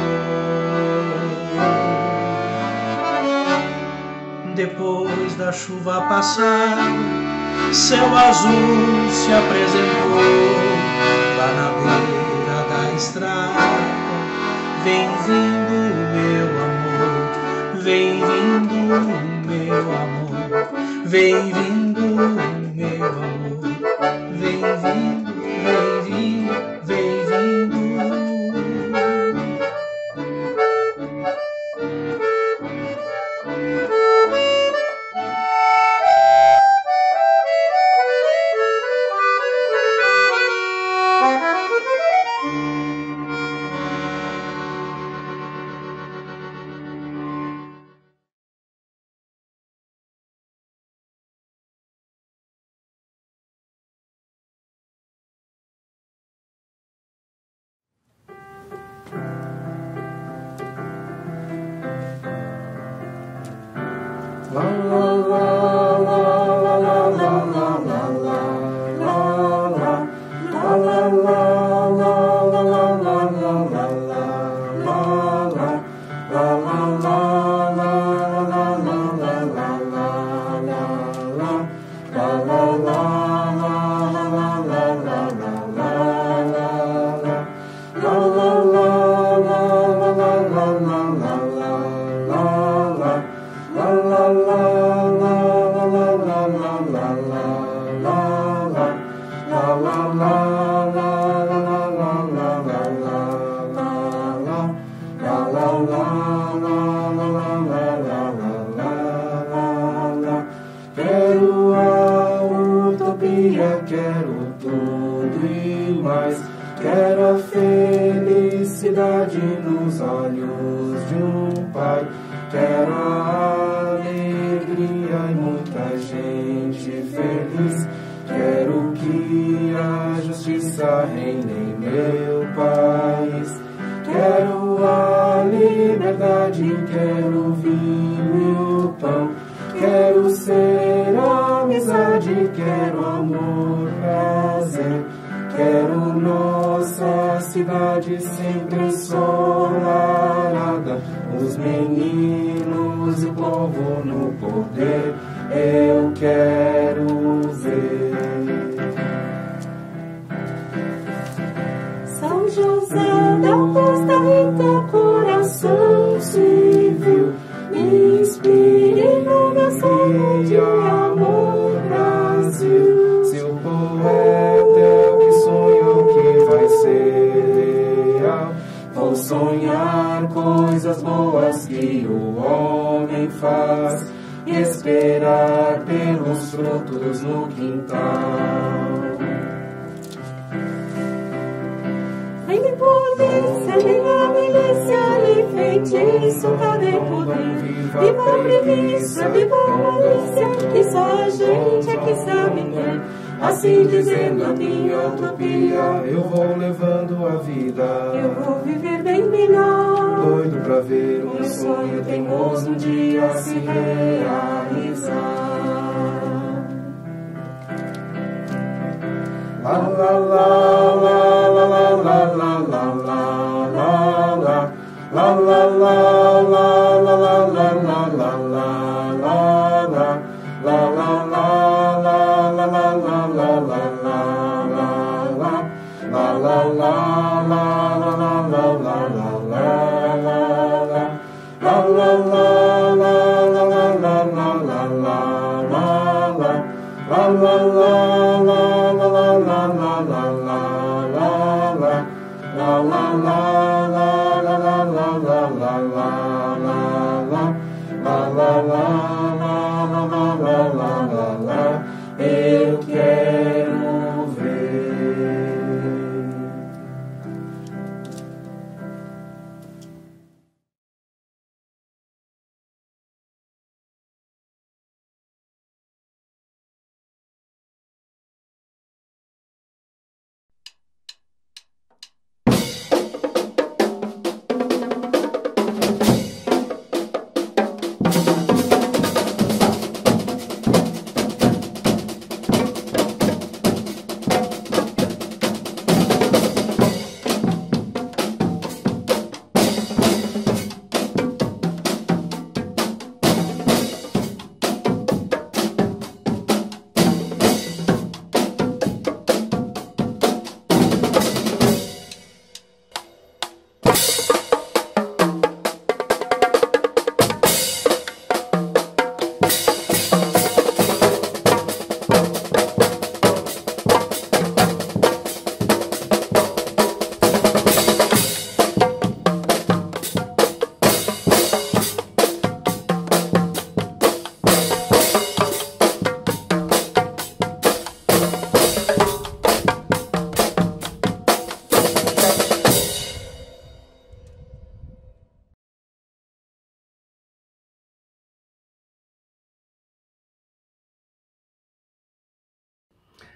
Depois da chuva passar, céu azul se apresentou lá na beira da estrada. Vem vindo meu amor, vem vindo meu amor, vem vindo meu amor, vem vindo, vem vindo, vem vindo. Quero a utopia, quero tudo e mais. Quero a felicidade nos olhos de um pai. Quero a alegria e muita gente feliz. Quero que a justiça reine em meu país. Quero a liberdade, quero o vinho e o pão. Quero ser amizade, quero amor, prazer. Quero nossa cidade sempre ensolarada, os meninos e o povo no poder. Eu quero ver São José da Costa Rica, coração civil, me inspire no meu sonho de amor, Brasil. Se o poeta é o que sonhou que vai ser real, Vou sonhar coisas boas que o homem faz e esperar pelos frutos no quintal. Vem polícia, vem a milícia, nem feitiço, cadê poder? Viva a preguiça, viva a malícia, que só a gente é que sabe ter. Assim dizendo a minha utopia, eu vou levando a vida. eu vou viver bem melhor. Doido pra ver Meu sonho teimoso um dia se realizar. La la la la la la la la la la la la la la la la la la la eu quero ver.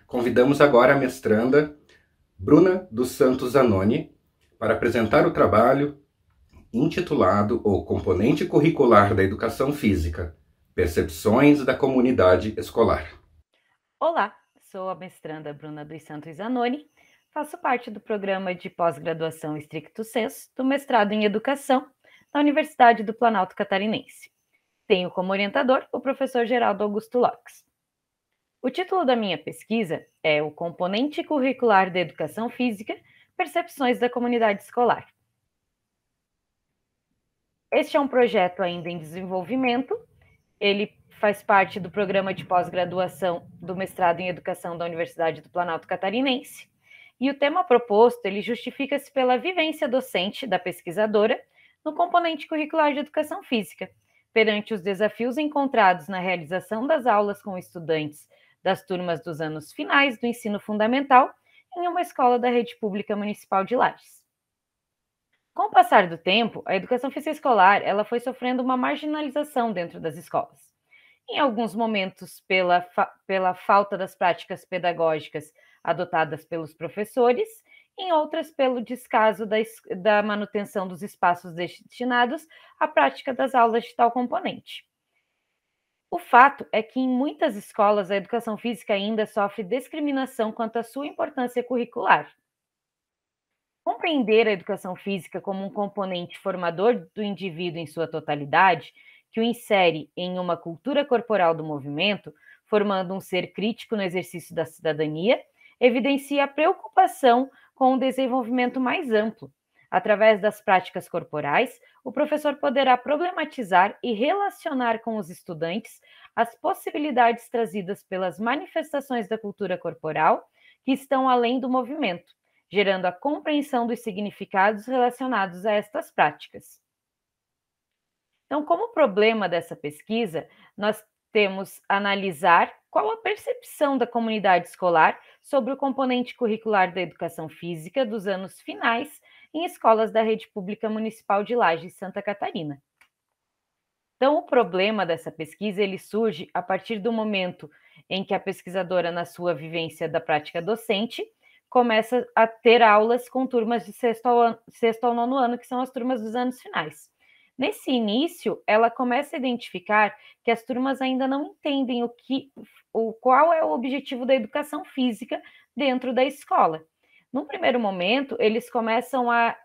Convidamos agora a mestranda Bruna dos Santos Zanoni para apresentar o trabalho intitulado O Componente Curricular da Educação Física, Percepções da comunidade escolar. Olá, sou a mestranda Bruna dos Santos Zanoni, faço parte do programa de pós-graduação Stricto Sensu do mestrado em Educação da Universidade do Planalto Catarinense. Tenho como orientador o professor Geraldo Augusto Lopes. O título da minha pesquisa é O Componente Curricular da Educação Física, Percepções da Comunidade Escolar. Este é um projeto ainda em desenvolvimento, ele faz parte do programa de pós-graduação do mestrado em Educação da Universidade do Planalto Catarinense, e o tema proposto, ele justifica-se pela vivência docente da pesquisadora no componente curricular de Educação Física, perante os desafios encontrados na realização das aulas com estudantes das turmas dos anos finais do ensino fundamental em uma escola da rede pública municipal de Lages. Com o passar do tempo, a educação física escolar ela foi sofrendo uma marginalização dentro das escolas. Em alguns momentos, pela falta das práticas pedagógicas adotadas pelos professores, em outras, pelo descaso da manutenção dos espaços destinados à prática das aulas de tal componente. O fato é que, em muitas escolas, a educação física ainda sofre discriminação quanto à sua importância curricular. Compreender a educação física como um componente formador do indivíduo em sua totalidade, que o insere em uma cultura corporal do movimento, formando um ser crítico no exercício da cidadania, evidencia a preocupação com um desenvolvimento mais amplo. Através das práticas corporais, o professor poderá problematizar e relacionar com os estudantes as possibilidades trazidas pelas manifestações da cultura corporal que estão além do movimento, gerando a compreensão dos significados relacionados a estas práticas. Então, como problema dessa pesquisa, nós temos analisar qual a percepção da comunidade escolar sobre o componente curricular da educação física dos anos finais em escolas da rede pública municipal de Lages, Santa Catarina. Então, o problema dessa pesquisa ele surge a partir do momento em que a pesquisadora, na sua vivência da prática docente, começa a ter aulas com turmas de sexto ao nono ano, que são as turmas dos anos finais. Nesse início, ela começa a identificar que as turmas ainda não entendem qual é o objetivo da educação física dentro da escola. Num primeiro momento, eles começam a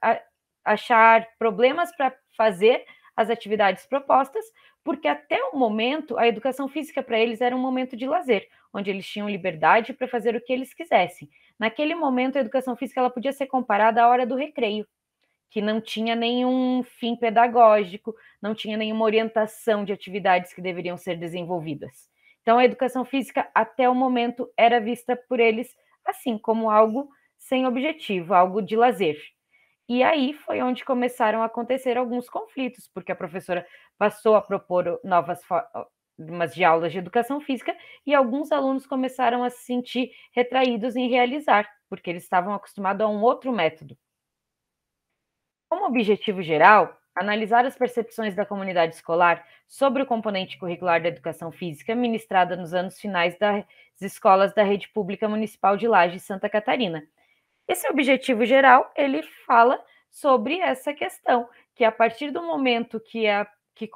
achar problemas para fazer as atividades propostas, porque até o momento a educação física para eles era um momento de lazer, onde eles tinham liberdade para fazer o que eles quisessem. Naquele momento, a educação física ela podia ser comparada à hora do recreio, que não tinha nenhum fim pedagógico, não tinha nenhuma orientação de atividades que deveriam ser desenvolvidas. Então, a educação física, até o momento, era vista por eles assim, como algo sem objetivo, algo de lazer. E aí foi onde começaram a acontecer alguns conflitos, porque a professora passou a propor novas formas de aulas de educação física e alguns alunos começaram a se sentir retraídos em realizar, porque eles estavam acostumados a um outro método. Como objetivo geral, analisar as percepções da comunidade escolar sobre o componente curricular da educação física ministrada nos anos finais das escolas da rede pública municipal de Lages, Santa Catarina. Esse objetivo geral, ele fala sobre essa questão, que a partir do momento que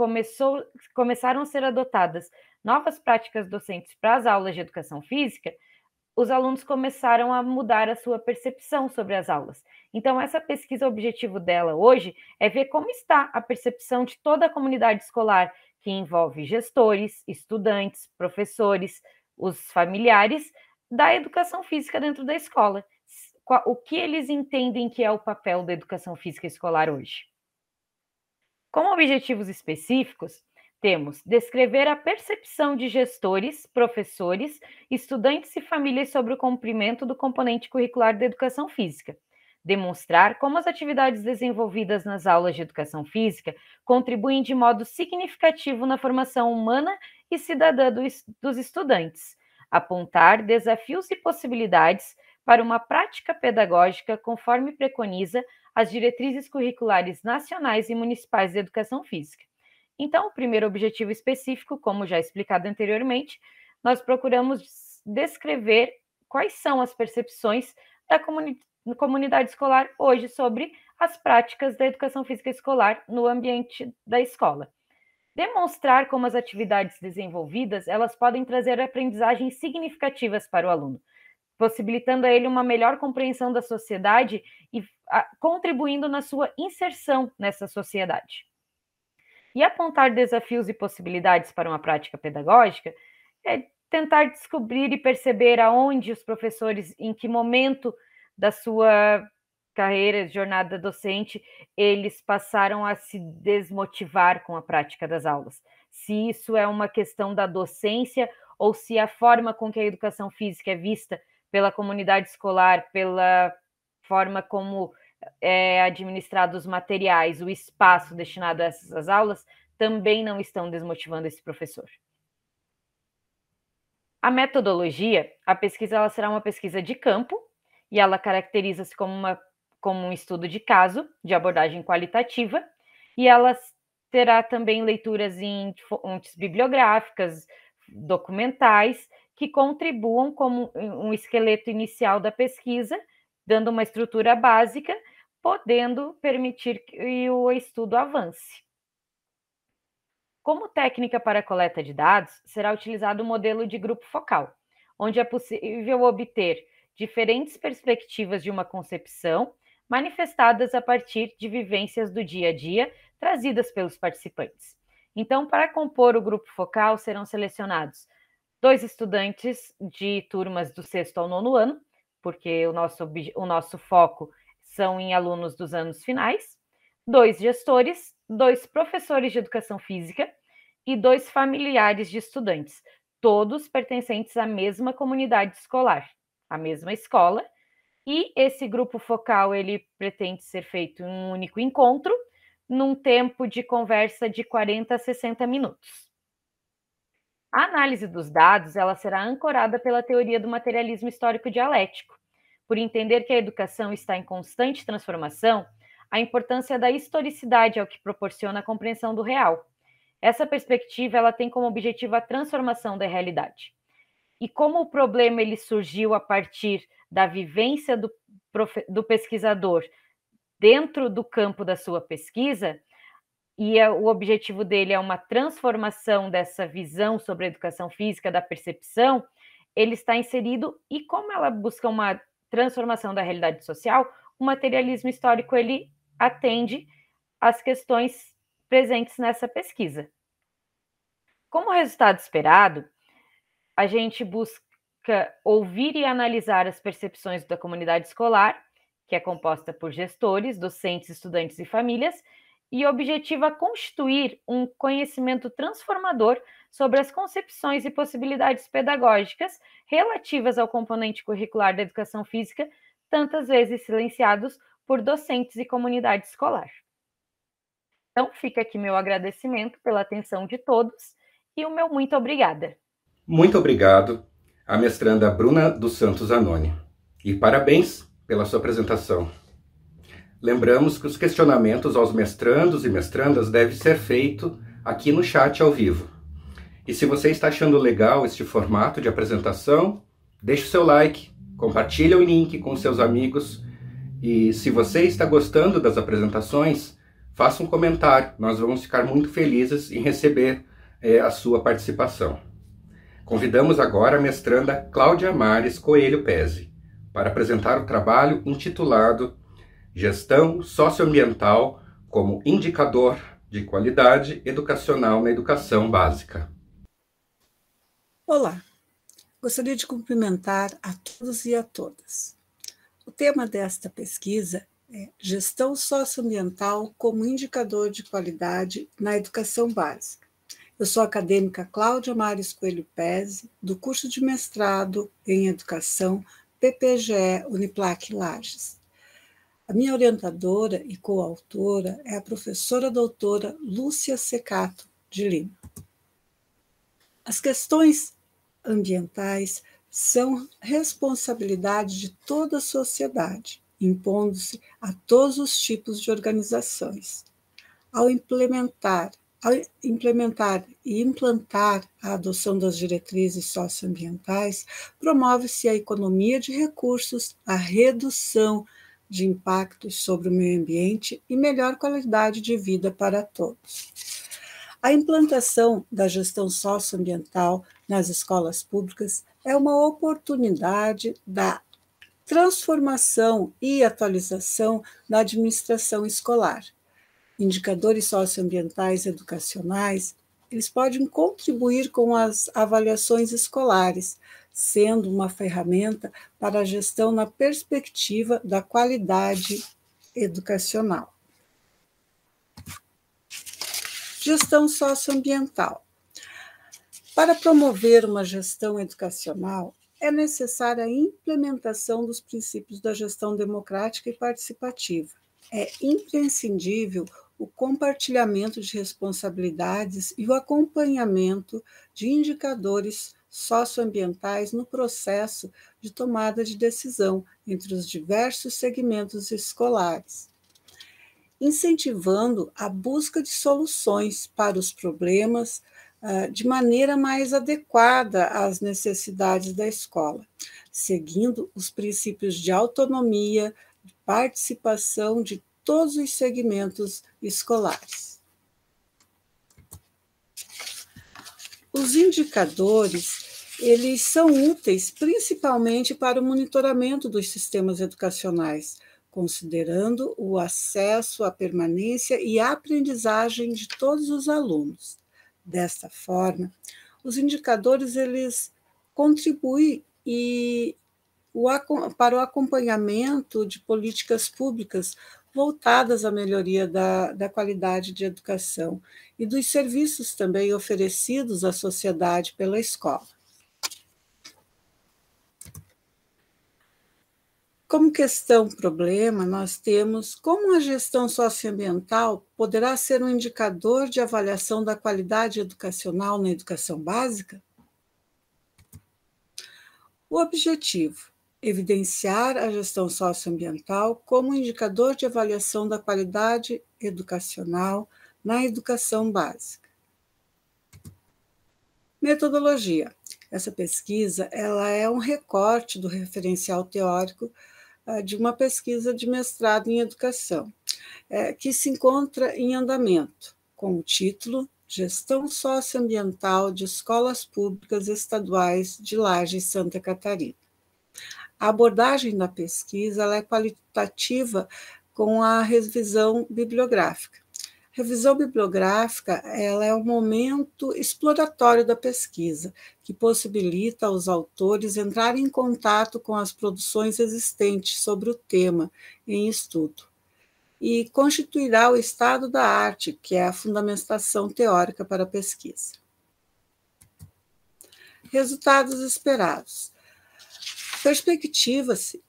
começaram a ser adotadas novas práticas docentes para as aulas de educação física, os alunos começaram a mudar a sua percepção sobre as aulas. Então, essa pesquisa, o objetivo dela hoje é ver como está a percepção de toda a comunidade escolar, que envolve gestores, estudantes, professores, os familiares, da educação física dentro da escola. O que eles entendem que é o papel da educação física escolar hoje. Como objetivos específicos, temos descrever a percepção de gestores, professores, estudantes e famílias sobre o cumprimento do componente curricular da educação física. Demonstrar como as atividades desenvolvidas nas aulas de educação física contribuem de modo significativo na formação humana e cidadã dos estudantes. Apontar desafios e possibilidades para uma prática pedagógica conforme preconiza as diretrizes curriculares nacionais e municipais de educação física. Então, o primeiro objetivo específico, como já explicado anteriormente, nós procuramos descrever quais são as percepções da comunidade escolar hoje sobre as práticas da educação física escolar no ambiente da escola. Demonstrar como as atividades desenvolvidas elas podem trazer aprendizagens significativas para o aluno, possibilitando a ele uma melhor compreensão da sociedade e contribuindo na sua inserção nessa sociedade. E apontar desafios e possibilidades para uma prática pedagógica é tentar descobrir e perceber aonde os professores, em que momento da sua carreira, jornada docente, eles passaram a se desmotivar com a prática das aulas. Se isso é uma questão da docência ou se a forma com que a educação física é vista pela comunidade escolar, pela forma como é administrado os materiais, o espaço destinado a essas aulas, também não estão desmotivando esse professor. A metodologia, a pesquisa ela será uma pesquisa de campo e ela caracteriza-se como um estudo de caso, de abordagem qualitativa, e ela terá também leituras em fontes bibliográficas, documentais, que contribuam como um esqueleto inicial da pesquisa, dando uma estrutura básica, podendo permitir que o estudo avance. Como técnica para a coleta de dados, será utilizado o modelo de grupo focal, onde é possível obter diferentes perspectivas de uma concepção, manifestadas a partir de vivências do dia a dia, trazidas pelos participantes. Então, para compor o grupo focal, serão selecionados 2 estudantes de turmas do 6º ao 9º ano, porque o nosso foco são em alunos dos anos finais, 2 gestores, 2 professores de educação física e 2 familiares de estudantes, todos pertencentes à mesma comunidade escolar, à mesma escola, e esse grupo focal ele pretende ser feito em um único encontro, num tempo de conversa de 40 a 60 minutos. A análise dos dados ela será ancorada pela teoria do materialismo histórico dialético, por entender que a educação está em constante transformação, a importância da historicidade é o que proporciona a compreensão do real. Essa perspectiva ela tem como objetivo a transformação da realidade. E como o problema ele surgiu a partir da vivência do pesquisador dentro do campo da sua pesquisa, e o objetivo dele é uma transformação dessa visão sobre a educação física, da percepção, ele está inserido, e como ela busca uma transformação da realidade social, o materialismo histórico ele atende às questões presentes nessa pesquisa. Como resultado esperado, a gente busca ouvir e analisar as percepções da comunidade escolar, que é composta por gestores, docentes, estudantes e famílias, e objetiva constituir um conhecimento transformador sobre as concepções e possibilidades pedagógicas relativas ao componente curricular da educação física, tantas vezes silenciados por docentes e comunidade escolar. Então, fica aqui meu agradecimento pela atenção de todos e o meu muito obrigada. Muito obrigado à mestranda Bruna dos Santos Anoni. E parabéns pela sua apresentação. Lembramos que os questionamentos aos mestrandos e mestrandas devem ser feitos aqui no chat ao vivo. E se você está achando legal este formato de apresentação, deixe o seu like, compartilhe o link com seus amigos e se você está gostando das apresentações, faça um comentário. Nós vamos ficar muito felizes em receber a sua participação. Convidamos agora a mestranda Cláudia Mares Coelho Pezzi para apresentar o trabalho intitulado Gestão Socioambiental como Indicador de Qualidade Educacional na Educação Básica. Olá, gostaria de cumprimentar a todos e a todas. O tema desta pesquisa é Gestão Socioambiental como Indicador de Qualidade na Educação Básica. Eu sou a acadêmica Cláudia Mares Coelho Pezzi, do curso de mestrado em Educação PPGE Uniplac Lages. A minha orientadora e coautora é a professora doutora Lúcia Secato de Lima. As questões ambientais são responsabilidade de toda a sociedade, impondo-se a todos os tipos de organizações. Ao implementar e implantar a adoção das diretrizes socioambientais, promove-se a economia de recursos, a redução de impactos sobre o meio ambiente e melhor qualidade de vida para todos. A implantação da gestão socioambiental nas escolas públicas é uma oportunidade da transformação e atualização da administração escolar. Indicadores socioambientais educacionais, eles podem contribuir com as avaliações escolares, sendo uma ferramenta para a gestão na perspectiva da qualidade educacional. Gestão socioambiental. Para promover uma gestão educacional, é necessária a implementação dos princípios da gestão democrática e participativa. É imprescindível o compartilhamento de responsabilidades e o acompanhamento de indicadores socioambientais no processo de tomada de decisão entre os diversos segmentos escolares, incentivando a busca de soluções para os problemas de maneira mais adequada às necessidades da escola, seguindo os princípios de autonomia, de participação de todos os segmentos escolares. Os indicadores, eles são úteis principalmente para o monitoramento dos sistemas educacionais, considerando o acesso, a permanência e a aprendizagem de todos os alunos. Desta forma, os indicadores eles contribuem para o acompanhamento de políticas públicas voltadas à melhoria da qualidade de educação e dos serviços também oferecidos à sociedade pela escola. Como questão problema, nós temos como a gestão socioambiental poderá ser um indicador de avaliação da qualidade educacional na educação básica? O objetivo: evidenciar a gestão socioambiental como indicador de avaliação da qualidade educacional na educação básica. Metodologia. Essa pesquisa ela é um recorte do referencial teórico de uma pesquisa de mestrado em educação, que se encontra em andamento, com o título Gestão Socioambiental de Escolas Públicas Estaduais de Lages, Santa Catarina. A abordagem da pesquisa ela é qualitativa com a revisão bibliográfica. A revisão bibliográfica ela é um momento exploratório da pesquisa, que possibilita aos autores entrarem em contato com as produções existentes sobre o tema em estudo, e constituirá o estado da arte, que é a fundamentação teórica para a pesquisa. Resultados esperados. Perspectiva-se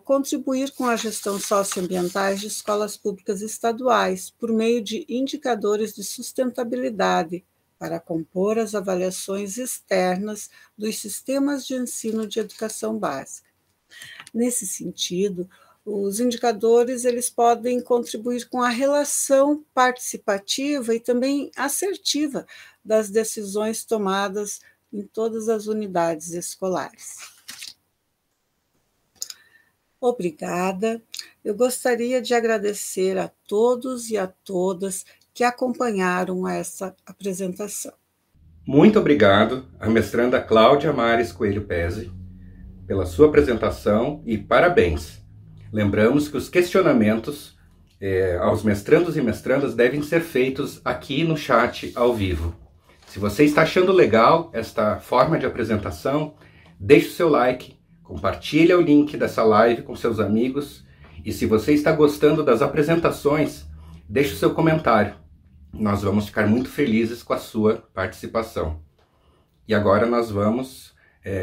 contribuir com a gestão socioambientais de escolas públicas estaduais por meio de indicadores de sustentabilidade para compor as avaliações externas dos sistemas de ensino de educação básica. Nesse sentido, os indicadores eles podem contribuir com a relação participativa e também assertiva das decisões tomadas em todas as unidades escolares. Obrigada. Eu gostaria de agradecer a todos e a todas que acompanharam essa apresentação. Muito obrigado à mestranda Cláudia Mares Coelho Pezzi pela sua apresentação e parabéns. Lembramos que os questionamentos aos mestrandos e mestrandas devem ser feitos aqui no chat ao vivo. Se você está achando legal esta forma de apresentação, deixe o seu like, compartilhe o link dessa live com seus amigos e se você está gostando das apresentações, deixe o seu comentário. Nós vamos ficar muito felizes com a sua participação. E agora nós vamos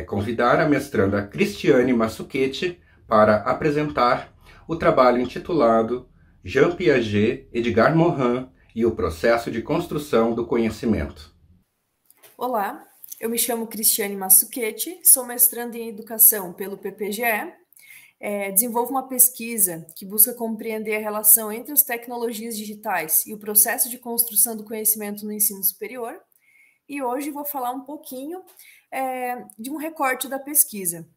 convidar a mestranda Cristiane Massuchetti para apresentar o trabalho intitulado Jean Piaget, Edgar Morin e o processo de construção do conhecimento. Olá, eu me chamo Cristiane Massuchetti, sou mestranda em Educação pelo PPGE, desenvolvo uma pesquisa que busca compreender a relação entre as tecnologias digitais e o processo de construção do conhecimento no ensino superior, e hoje vou falar um pouquinho de um recorte da pesquisa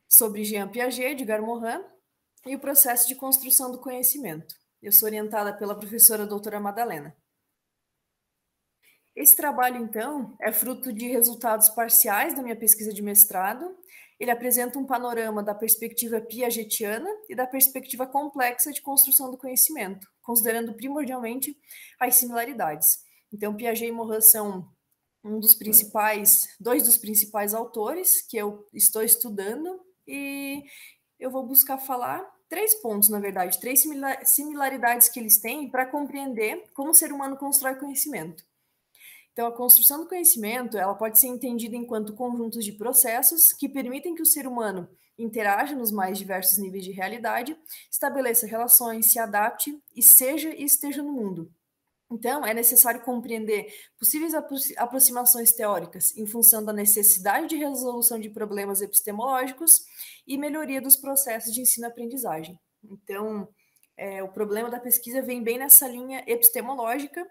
sobre Jean Piaget, Edgar Morin e o processo de construção do conhecimento. Eu sou orientada pela professora doutora Madalena. Esse trabalho, então, é fruto de resultados parciais da minha pesquisa de mestrado. Ele apresenta um panorama da perspectiva piagetiana e da perspectiva complexa de construção do conhecimento, considerando primordialmente as similaridades. Então, Piaget e Morin são dois dos principais autores que eu estou estudando, e eu vou buscar falar 3 pontos, na verdade, 3 similaridades que eles têm para compreender como o ser humano constrói conhecimento. Então, a construção do conhecimento, ela pode ser entendida enquanto conjuntos de processos que permitem que o ser humano interaja nos mais diversos níveis de realidade, estabeleça relações, se adapte e seja e esteja no mundo. Então, é necessário compreender possíveis aproximações teóricas em função da necessidade de resolução de problemas epistemológicos e melhoria dos processos de ensino-aprendizagem. Então, o problema da pesquisa vem bem nessa linha epistemológica,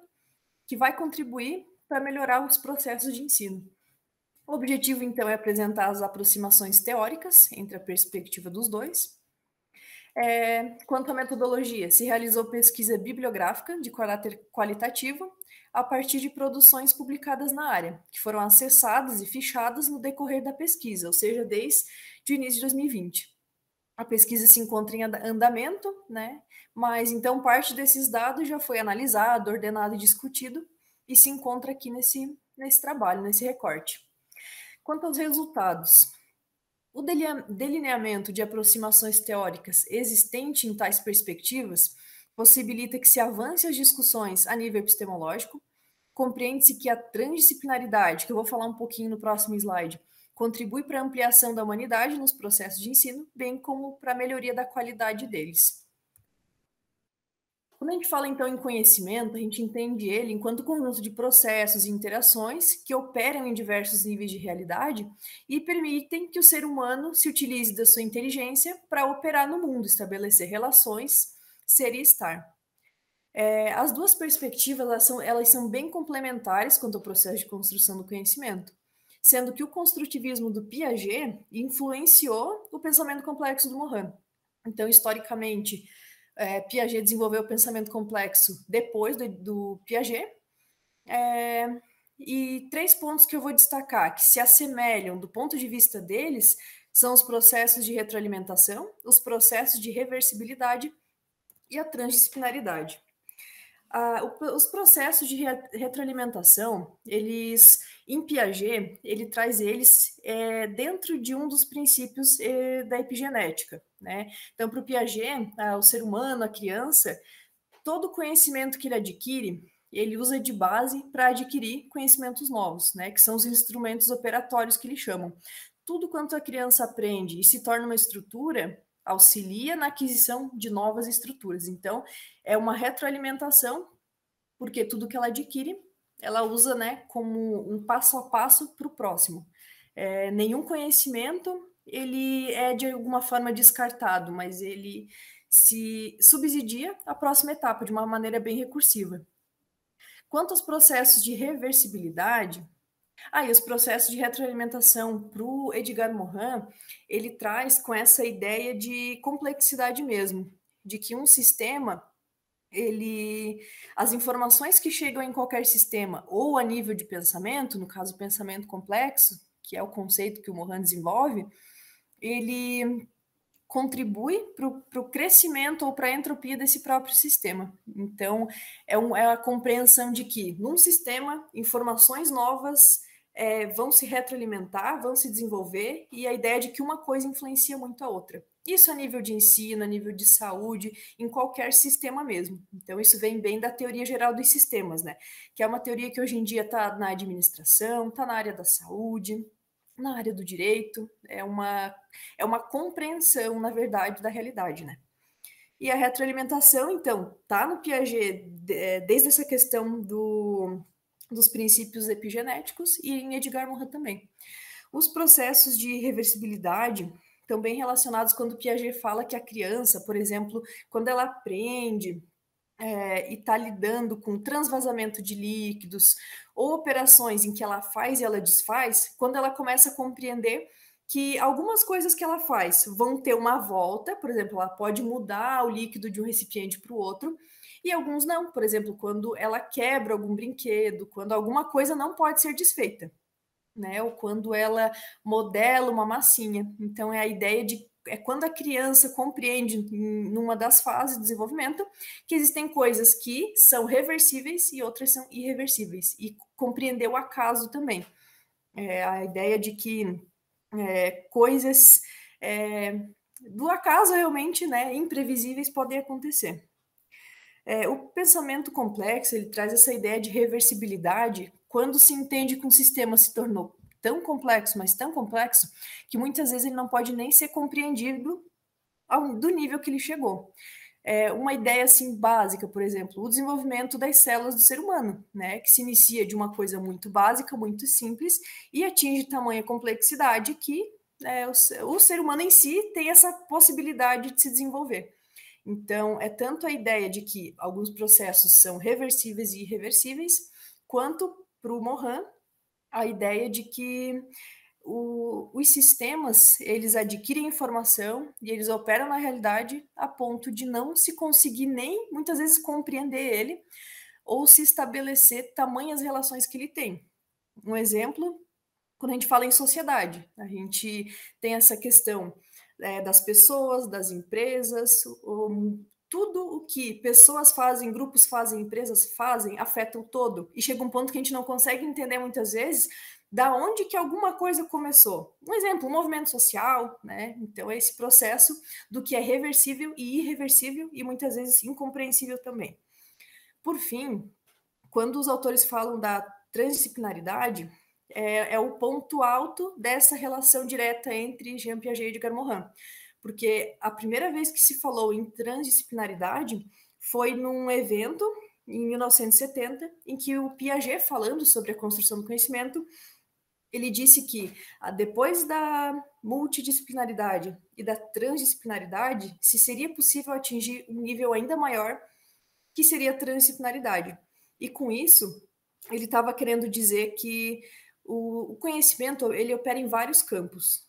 que vai contribuir para melhorar os processos de ensino. O objetivo, então, é apresentar as aproximações teóricas entre a perspectiva dos dois. Quanto à metodologia, se realizou pesquisa bibliográfica de caráter qualitativo a partir de produções publicadas na área, que foram acessadas e fichadas no decorrer da pesquisa, ou seja, desde o início de 2020. A pesquisa se encontra em andamento, né? Mas então parte desses dados já foi analisado, ordenado e discutido e se encontra aqui nesse trabalho, nesse recorte. Quanto aos resultados, o delineamento de aproximações teóricas existente em tais perspectivas possibilita que se avance as discussões a nível epistemológico, compreende-se que a transdisciplinaridade, que eu vou falar um pouquinho no próximo slide, contribui para a ampliação da humanidade nos processos de ensino, bem como para a melhoria da qualidade deles. Quando a gente fala, então, em conhecimento, a gente entende ele enquanto conjunto de processos e interações que operam em diversos níveis de realidade e permitem que o ser humano se utilize da sua inteligência para operar no mundo, estabelecer relações, ser e estar. As duas perspectivas elas são bem complementares quanto ao processo de construção do conhecimento, sendo que o construtivismo do Piaget influenciou o pensamento complexo do Morin. Então, historicamente, Piaget desenvolveu o pensamento complexo depois do Piaget. E 3 pontos que eu vou destacar, que se assemelham do ponto de vista deles, são os processos de retroalimentação, os processos de reversibilidade e a transdisciplinaridade. Os processos de retroalimentação, em Piaget, ele traz eles dentro de um dos princípios da epigenética, né? Então, para o Piaget, o ser humano, a criança, todo conhecimento que ele adquire, ele usa de base para adquirir conhecimentos novos, né? Que são os instrumentos operatórios que eles chamam. Tudo quanto a criança aprende e se torna uma estrutura, auxilia na aquisição de novas estruturas. Então, é uma retroalimentação, porque tudo que ela adquire, ela usa, né, como um passo a passo para o próximo. Nenhum conhecimento, ele é de alguma forma descartado, mas ele se subsidia à próxima etapa, de uma maneira bem recursiva. Quanto aos processos de reversibilidade, e os processos de retroalimentação para o Edgar Morin, ele traz com essa ideia de complexidade mesmo, de que um sistema, as informações que chegam em qualquer sistema, ou a nível de pensamento, no caso, pensamento complexo, que é o conceito que o Morin desenvolve, ele contribui para o crescimento ou para a entropia desse próprio sistema. Então, é a compreensão de que, num sistema, informações novas vão se retroalimentar, vão se desenvolver, e a ideia de que uma coisa influencia muito a outra. Isso a nível de ensino, a nível de saúde, em qualquer sistema mesmo. Então, isso vem bem da teoria geral dos sistemas, né? Que é uma teoria que hoje em dia está na administração, está na área da saúde, na área do direito. É uma compreensão, na verdade, da realidade, né? E a retroalimentação, então, está no Piaget desde essa questão dos princípios epigenéticos e em Edgar Morin também. Os processos de reversibilidade estão bem relacionados quando Piaget fala que a criança, por exemplo, quando ela aprende e está lidando com transvasamento de líquidos ou operações em que ela faz e ela desfaz, quando ela começa a compreender que algumas coisas que ela faz vão ter uma volta, por exemplo, ela pode mudar o líquido de um recipiente para o outro, e alguns não. Por exemplo, quando ela quebra algum brinquedo, quando alguma coisa não pode ser desfeita, né? Ou quando ela modela uma massinha. Então, é a ideia de quando a criança compreende, numa das fases do desenvolvimento, que existem coisas que são reversíveis e outras são irreversíveis, e compreender o acaso também. A ideia de que coisas do acaso realmente, né, imprevisíveis podem acontecer. O pensamento complexo, ele traz essa ideia de reversibilidade quando se entende que um sistema se tornou tão complexo, mas tão complexo, que muitas vezes ele não pode nem ser compreendido do nível que ele chegou. Uma ideia assim básica, por exemplo, o desenvolvimento das células do ser humano, né, que se inicia de uma coisa muito básica, muito simples, e atinge tamanha complexidade que o ser humano em si tem essa possibilidade de se desenvolver. Então, é tanto a ideia de que alguns processos são reversíveis e irreversíveis, quanto para o Morin, a ideia de que os sistemas, eles adquirem informação e eles operam na realidade a ponto de não se conseguir nem, muitas vezes, compreender ele ou se estabelecer tamanhas relações que ele tem. Um exemplo, quando a gente fala em sociedade, a gente tem essa questão das pessoas, das empresas, tudo o que pessoas fazem, grupos fazem, empresas fazem, afeta o todo. E chega um ponto que a gente não consegue entender muitas vezes da onde que alguma coisa começou. Um exemplo, um movimento social, né? Então, é esse processo do que é reversível e irreversível e muitas vezes incompreensível também. Por fim, quando os autores falam da transdisciplinaridade, é o ponto alto dessa relação direta entre Jean Piaget e Edgar Morin. Porque a primeira vez que se falou em transdisciplinaridade foi num evento, em 1970, em que o Piaget, falando sobre a construção do conhecimento, ele disse que depois da multidisciplinaridade e da transdisciplinaridade, se seria possível atingir um nível ainda maior, que seria a transdisciplinaridade. E com isso, ele estava querendo dizer que o conhecimento, ele opera em vários campos.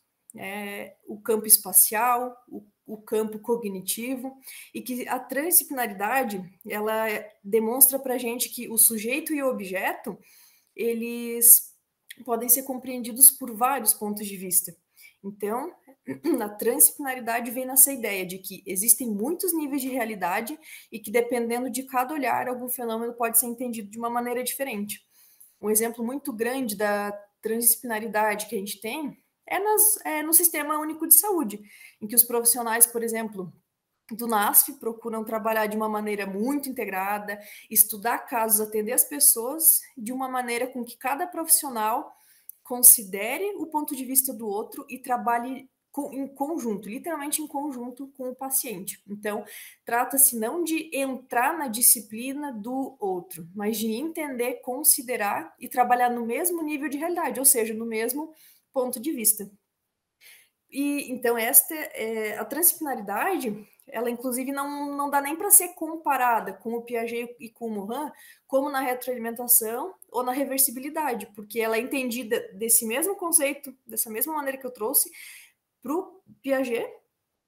O campo espacial, o campo cognitivo, e que a transdisciplinaridade, ela demonstra para a gente que o sujeito e o objeto, eles podem ser compreendidos por vários pontos de vista. Então, a transdisciplinaridade vem nessa ideia de que existem muitos níveis de realidade e que, dependendo de cada olhar, algum fenômeno pode ser entendido de uma maneira diferente. Um exemplo muito grande da transdisciplinaridade que a gente tem no Sistema Único de Saúde, em que os profissionais, por exemplo, do NASF procuram trabalhar de uma maneira muito integrada, estudar casos, atender as pessoas de uma maneira com que cada profissional considere o ponto de vista do outro e trabalhe em conjunto, literalmente em conjunto com o paciente. Então, trata-se não de entrar na disciplina do outro, mas de entender, considerar e trabalhar no mesmo nível de realidade, ou seja, no mesmo ponto de vista. E então a transdisciplinaridade, ela inclusive não dá nem para ser comparada com o Piaget e com o Morin, como na retroalimentação ou na reversibilidade, porque ela é entendida desse mesmo conceito, dessa mesma maneira que eu trouxe, para o Piaget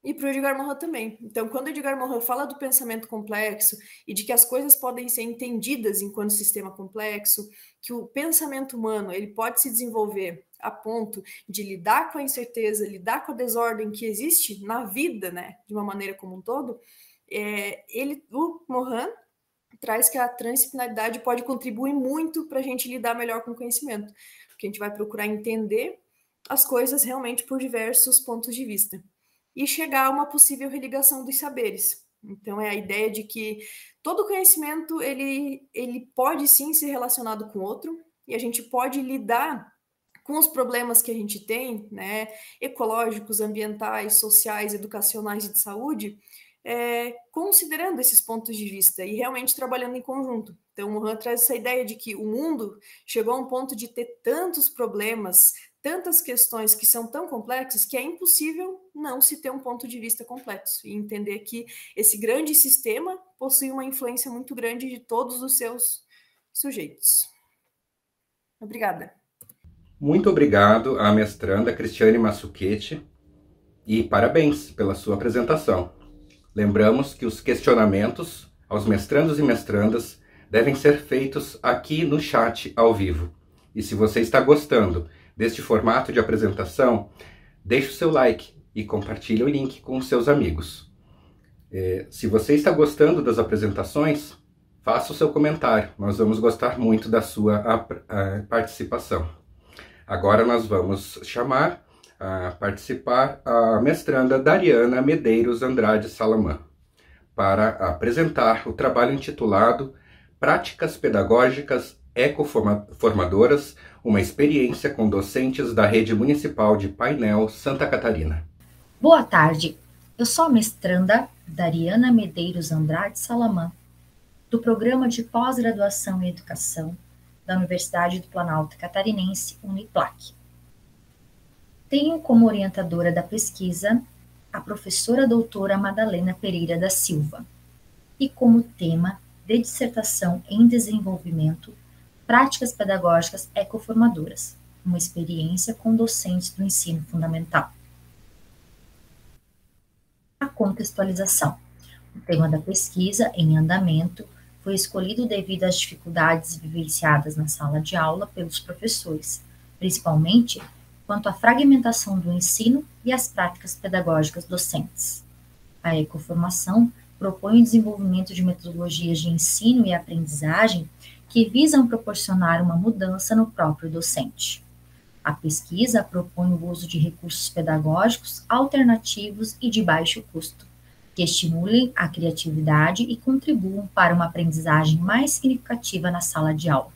e para o Edgar Morin também. Então, quando o Edgar Morin fala do pensamento complexo e de que as coisas podem ser entendidas enquanto sistema complexo, que o pensamento humano ele pode se desenvolver a ponto de lidar com a incerteza, lidar com a desordem que existe na vida, né, de uma maneira como um todo, o Morin traz que a transdisciplinaridade pode contribuir muito para a gente lidar melhor com o conhecimento, porque a gente vai procurar entender as coisas realmente por diversos pontos de vista e chegar a uma possível religação dos saberes. Então, é a ideia de que todo conhecimento ele pode sim ser relacionado com outro e a gente pode lidar com os problemas que a gente tem, né, ecológicos, ambientais, sociais, educacionais e de saúde, considerando esses pontos de vista e realmente trabalhando em conjunto. Então, o Morin traz essa ideia de que o mundo chegou a um ponto de ter tantos problemas, tantas questões que são tão complexas que é impossível não se ter um ponto de vista complexo e entender que esse grande sistema possui uma influência muito grande de todos os seus sujeitos. Obrigada. Muito obrigado à mestranda Cristiane Masucchetti e parabéns pela sua apresentação. Lembramos que os questionamentos aos mestrandos e mestrandas devem ser feitos aqui no chat ao vivo. E se você está gostando deste formato de apresentação, deixe o seu like e compartilhe o link com os seus amigos. Se você está gostando das apresentações, faça o seu comentário. Nós vamos gostar muito da sua participação. Agora nós vamos chamar a participar a mestranda Dariana Medeiros Andrade Salamã para apresentar o trabalho intitulado Práticas Pedagógicas Ecoformadoras, uma experiência com docentes da Rede Municipal de Painel, Santa Catarina. Boa tarde, eu sou a mestranda Dariana Medeiros Andrade Salamã, do Programa de Pós-Graduação em Educação da Universidade do Planalto Catarinense, Uniplac. Tenho como orientadora da pesquisa a professora doutora Madalena Pereira da Silva e como tema de dissertação em desenvolvimento Práticas Pedagógicas Ecoformadoras, uma experiência com docentes do ensino fundamental. A contextualização. O tema da pesquisa, em andamento, foi escolhido devido às dificuldades vivenciadas na sala de aula pelos professores, principalmente quanto à fragmentação do ensino e às práticas pedagógicas docentes. A ecoformação propõe o desenvolvimento de metodologias de ensino e aprendizagem que visam proporcionar uma mudança no próprio docente. A pesquisa propõe o uso de recursos pedagógicos alternativos e de baixo custo, que estimulem a criatividade e contribuam para uma aprendizagem mais significativa na sala de aula.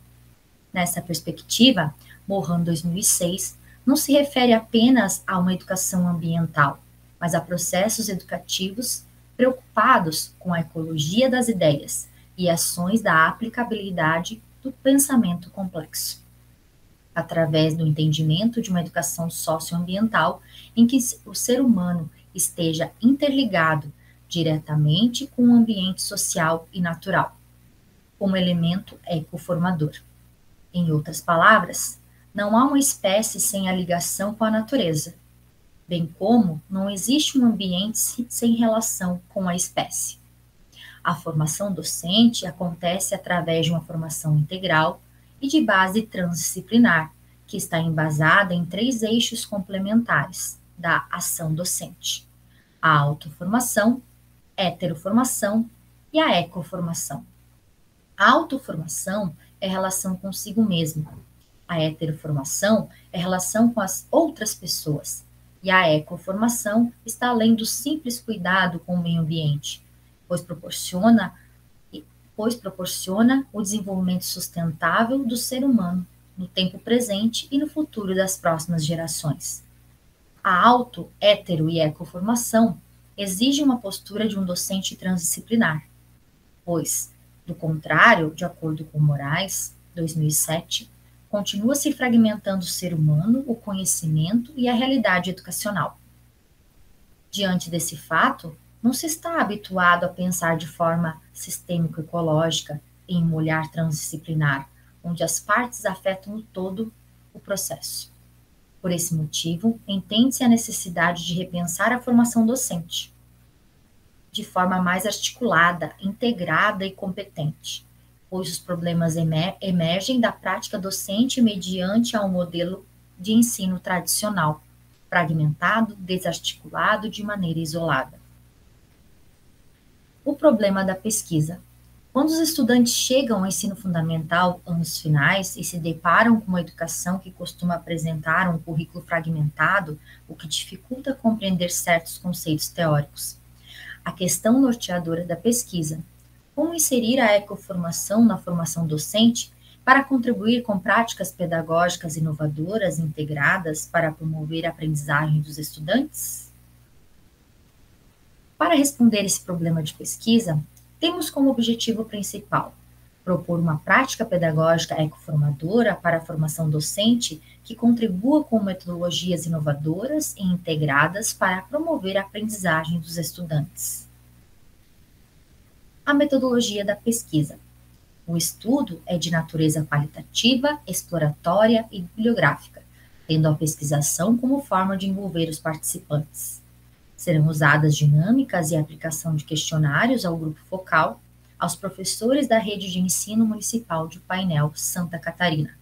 Nessa perspectiva, Mohan 2006 não se refere apenas a uma educação ambiental, mas a processos educativos preocupados com a ecologia das ideias e ações da aplicabilidade do pensamento complexo. Através do entendimento de uma educação socioambiental em que o ser humano esteja interligado diretamente com o ambiente social e natural, como elemento ecoformador. Em outras palavras, não há uma espécie sem a ligação com a natureza, bem como não existe um ambiente sem relação com a espécie. A formação docente acontece através de uma formação integral e de base transdisciplinar, que está embasada em 3 eixos complementares da ação docente: a autoformação, heteroformação e a ecoformação. A autoformação é relação consigo mesmo. A heteroformação é relação com as outras pessoas, e a ecoformação está além do simples cuidado com o meio ambiente, pois proporciona o desenvolvimento sustentável do ser humano no tempo presente e no futuro das próximas gerações. A auto, hetero e ecoformação exige uma postura de um docente transdisciplinar, pois, do contrário, de acordo com Moraes, 2007, continua se fragmentando o ser humano, o conhecimento e a realidade educacional. Diante desse fato, não se está habituado a pensar de forma sistêmico-ecológica em um olhar transdisciplinar, onde as partes afetam o todo o processo. Por esse motivo, entende-se a necessidade de repensar a formação docente, de forma mais articulada, integrada e competente, pois os problemas emergem da prática docente mediante a um modelo de ensino tradicional, fragmentado, desarticulado de maneira isolada. O problema da pesquisa. Quando os estudantes chegam ao ensino fundamental, anos finais, e se deparam com uma educação que costuma apresentar um currículo fragmentado, o que dificulta compreender certos conceitos teóricos. A questão norteadora da pesquisa: como inserir a ecoformação na formação docente para contribuir com práticas pedagógicas inovadoras integradas para promover a aprendizagem dos estudantes? Para responder esse problema de pesquisa, temos como objetivo principal propor uma prática pedagógica ecoformadora para a formação docente que contribua com metodologias inovadoras e integradas para promover a aprendizagem dos estudantes. A metodologia da pesquisa. O estudo é de natureza qualitativa, exploratória e bibliográfica, tendo a pesquisação como forma de envolver os participantes. Serão usadas dinâmicas e aplicação de questionários ao grupo focal, aos professores da Rede de Ensino Municipal de Painel, Santa Catarina.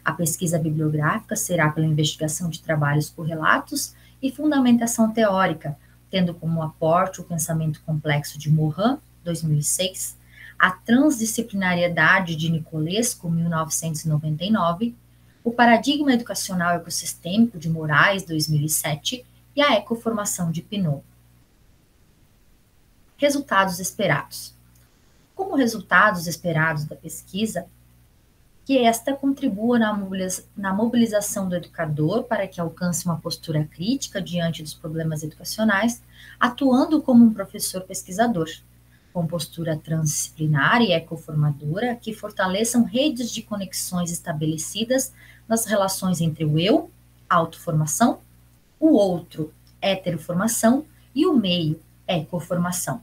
A pesquisa bibliográfica será pela investigação de trabalhos correlatos e fundamentação teórica, tendo como aporte o pensamento complexo de Morin, 2006, a transdisciplinariedade de Nicolescu, 1999, o paradigma educacional ecossistêmico de Moraes, 2007, e a ecoformação de Pinot. Resultados esperados. Como resultados esperados da pesquisa, que esta contribua na mobilização do educador para que alcance uma postura crítica diante dos problemas educacionais, atuando como um professor pesquisador, com postura transdisciplinar e ecoformadora que fortaleçam redes de conexões estabelecidas nas relações entre o eu, autoformação, o outro, heteroformação, e o meio, ecoformação.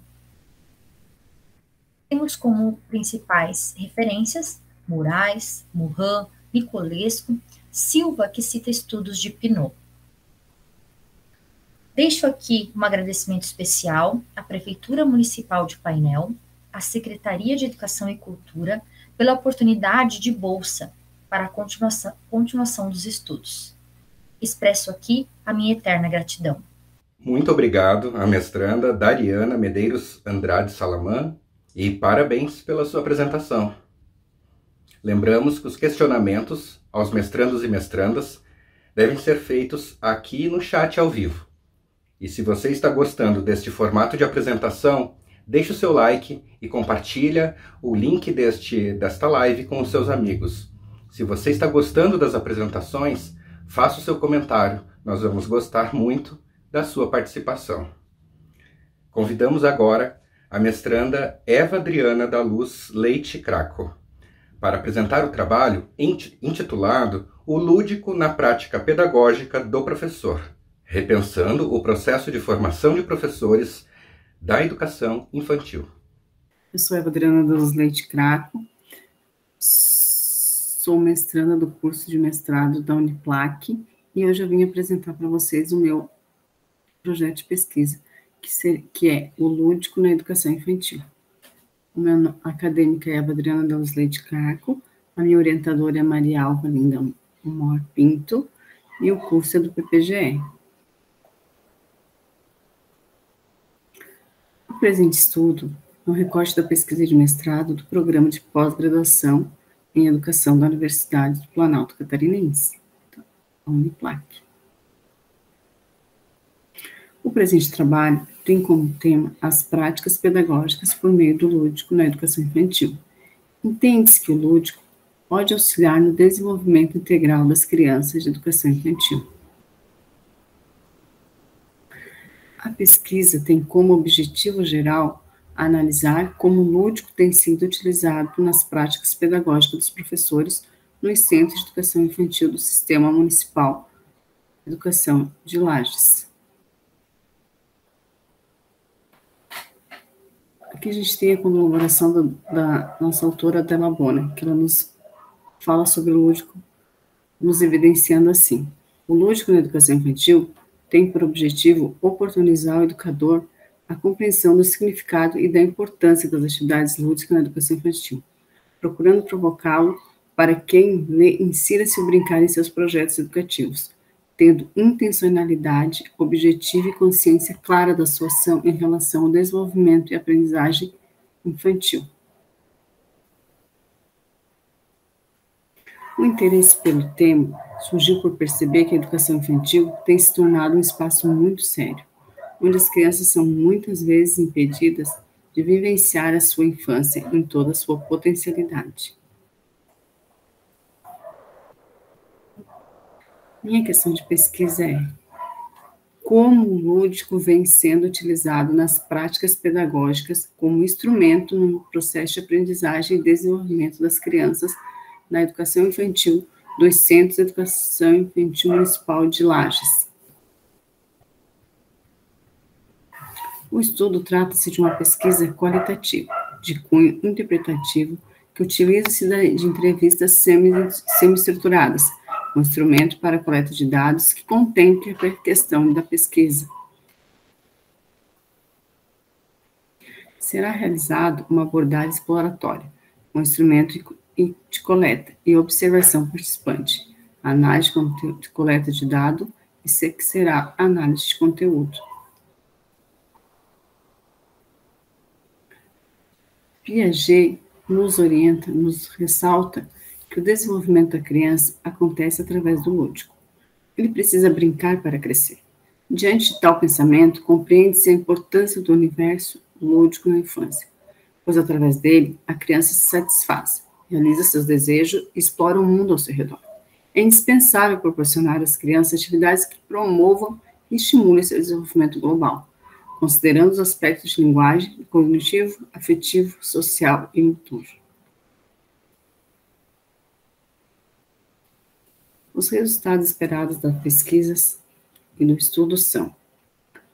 Temos como principais referências Moraes, Morin, Nicolescu, Silva, que cita estudos de Pinot. Deixo aqui um agradecimento especial à Prefeitura Municipal de Painel, à Secretaria de Educação e Cultura, pela oportunidade de bolsa para a continuação dos estudos. Expresso aqui a minha eterna gratidão. Muito obrigado à mestranda Dariana Medeiros Andrade Salamã e parabéns pela sua apresentação. Lembramos que os questionamentos aos mestrandos e mestrandas devem ser feitos aqui no chat ao vivo. E se você está gostando deste formato de apresentação, deixe o seu like e compartilha o link desta live com os seus amigos. Se você está gostando das apresentações, faça o seu comentário. Nós vamos gostar muito da sua participação. Convidamos agora a mestranda Eva Adriana da Luz Leite Craco para apresentar o trabalho intitulado O Lúdico na Prática Pedagógica do Professor, repensando o processo de formação de professores da educação infantil. Eu sou Eva Adriana da Luz Leite Craco, sou mestranda do curso de mestrado da Uniplac e hoje eu vim apresentar para vocês o meu projeto de pesquisa, que é o Lúdico na Educação Infantil. O meu acadêmica é Eva Adriana da Luz Leite Craco, a minha orientadora é Maria Alva Linda Mor Pinto e o curso é do PPGE. O presente estudo é um recorte da pesquisa de mestrado do programa de pós-graduação em Educação da Universidade do Planalto Catarinense, a Uniplac. O presente trabalho tem como tema as práticas pedagógicas por meio do lúdico na educação infantil. Entende-se que o lúdico pode auxiliar no desenvolvimento integral das crianças de educação infantil. A pesquisa tem como objetivo geral analisar como o lúdico tem sido utilizado nas práticas pedagógicas dos professores nos centros de educação infantil do Sistema Municipal de Educação de Lages. Aqui a gente tem a colaboração da nossa autora Adela Bona, que ela nos fala sobre o lúdico, nos evidenciando assim. O lúdico na educação infantil tem por objetivo oportunizar ao educador a compreensão do significado e da importância das atividades lúdicas na educação infantil, procurando provocá-lo para quem lê insira-se o brincar em seus projetos educativos, tendo intencionalidade, objetivo e consciência clara da sua ação em relação ao desenvolvimento e aprendizagem infantil. O interesse pelo tema surgiu por perceber que a educação infantil tem se tornado um espaço muito sério, onde as crianças são muitas vezes impedidas de vivenciar a sua infância em toda a sua potencialidade. Minha questão de pesquisa é como o lúdico vem sendo utilizado nas práticas pedagógicas como instrumento no processo de aprendizagem e desenvolvimento das crianças na educação infantil dos Centros de Educação Infantil Municipal de Lages. O estudo trata-se de uma pesquisa qualitativa, de cunho interpretativo, que utiliza-se de entrevistas semi-estruturadas, um instrumento para a coleta de dados que contemple a questão da pesquisa. Será realizado uma abordagem exploratória, com instrumento de coleta e observação participante, análise de coleta de dado e que será análise de conteúdo. Piaget nos orienta, nos ressalta que o desenvolvimento da criança acontece através do lúdico. Ele precisa brincar para crescer. Diante de tal pensamento, compreende-se a importância do universo lúdico na infância, pois através dele a criança se satisfaz, realiza seus desejos e explora o mundo ao seu redor. É indispensável proporcionar às crianças atividades que promovam e estimulem seu desenvolvimento global, considerando os aspectos de linguagem, cognitivo, afetivo, social e motor. Os resultados esperados das pesquisas e do estudo são: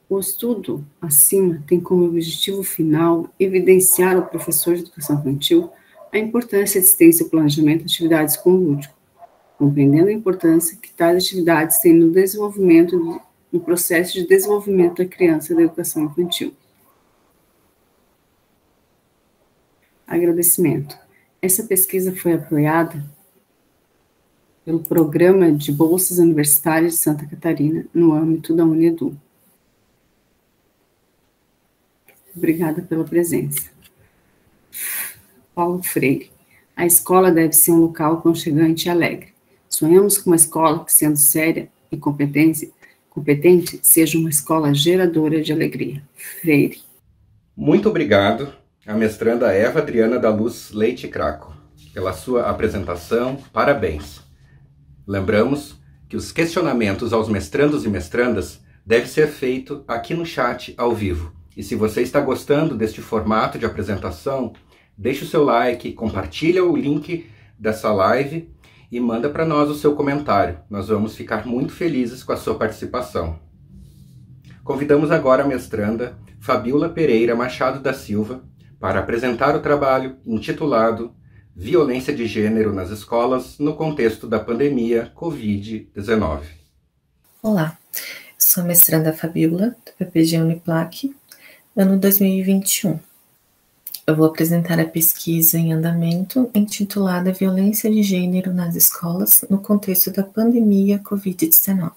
o estudo acima tem como objetivo final evidenciar ao professor de educação infantil a importância de assistência e planejamento de atividades com o lúdico, compreendendo a importância que tais atividades têm no desenvolvimento, no processo de desenvolvimento da criança e da educação infantil. Agradecimento. Essa pesquisa foi apoiada pelo Programa de Bolsas Universitárias de Santa Catarina, no âmbito da Unedu. Obrigada pela presença. Paulo Freire. A escola deve ser um local aconchegante e alegre. Sonhamos com uma escola que, sendo séria e competente, seja uma escola geradora de alegria. Freire. Muito obrigado à mestranda Eva Adriana da Luz Leite Craco pela sua apresentação. Parabéns. Lembramos que os questionamentos aos mestrandos e mestrandas devem ser feitos aqui no chat ao vivo. E se você está gostando deste formato de apresentação, deixe o seu like, compartilha o link dessa live e manda para nós o seu comentário. Nós vamos ficar muito felizes com a sua participação. Convidamos agora a mestranda Fabíola Pereira Machado da Silva para apresentar o trabalho intitulado Violência de Gênero nas Escolas no Contexto da Pandemia Covid-19. Olá, sou a mestranda Fabíola, do PPG Uniplac, ano 2021. Eu vou apresentar a pesquisa em andamento intitulada Violência de Gênero nas Escolas no Contexto da Pandemia Covid-19,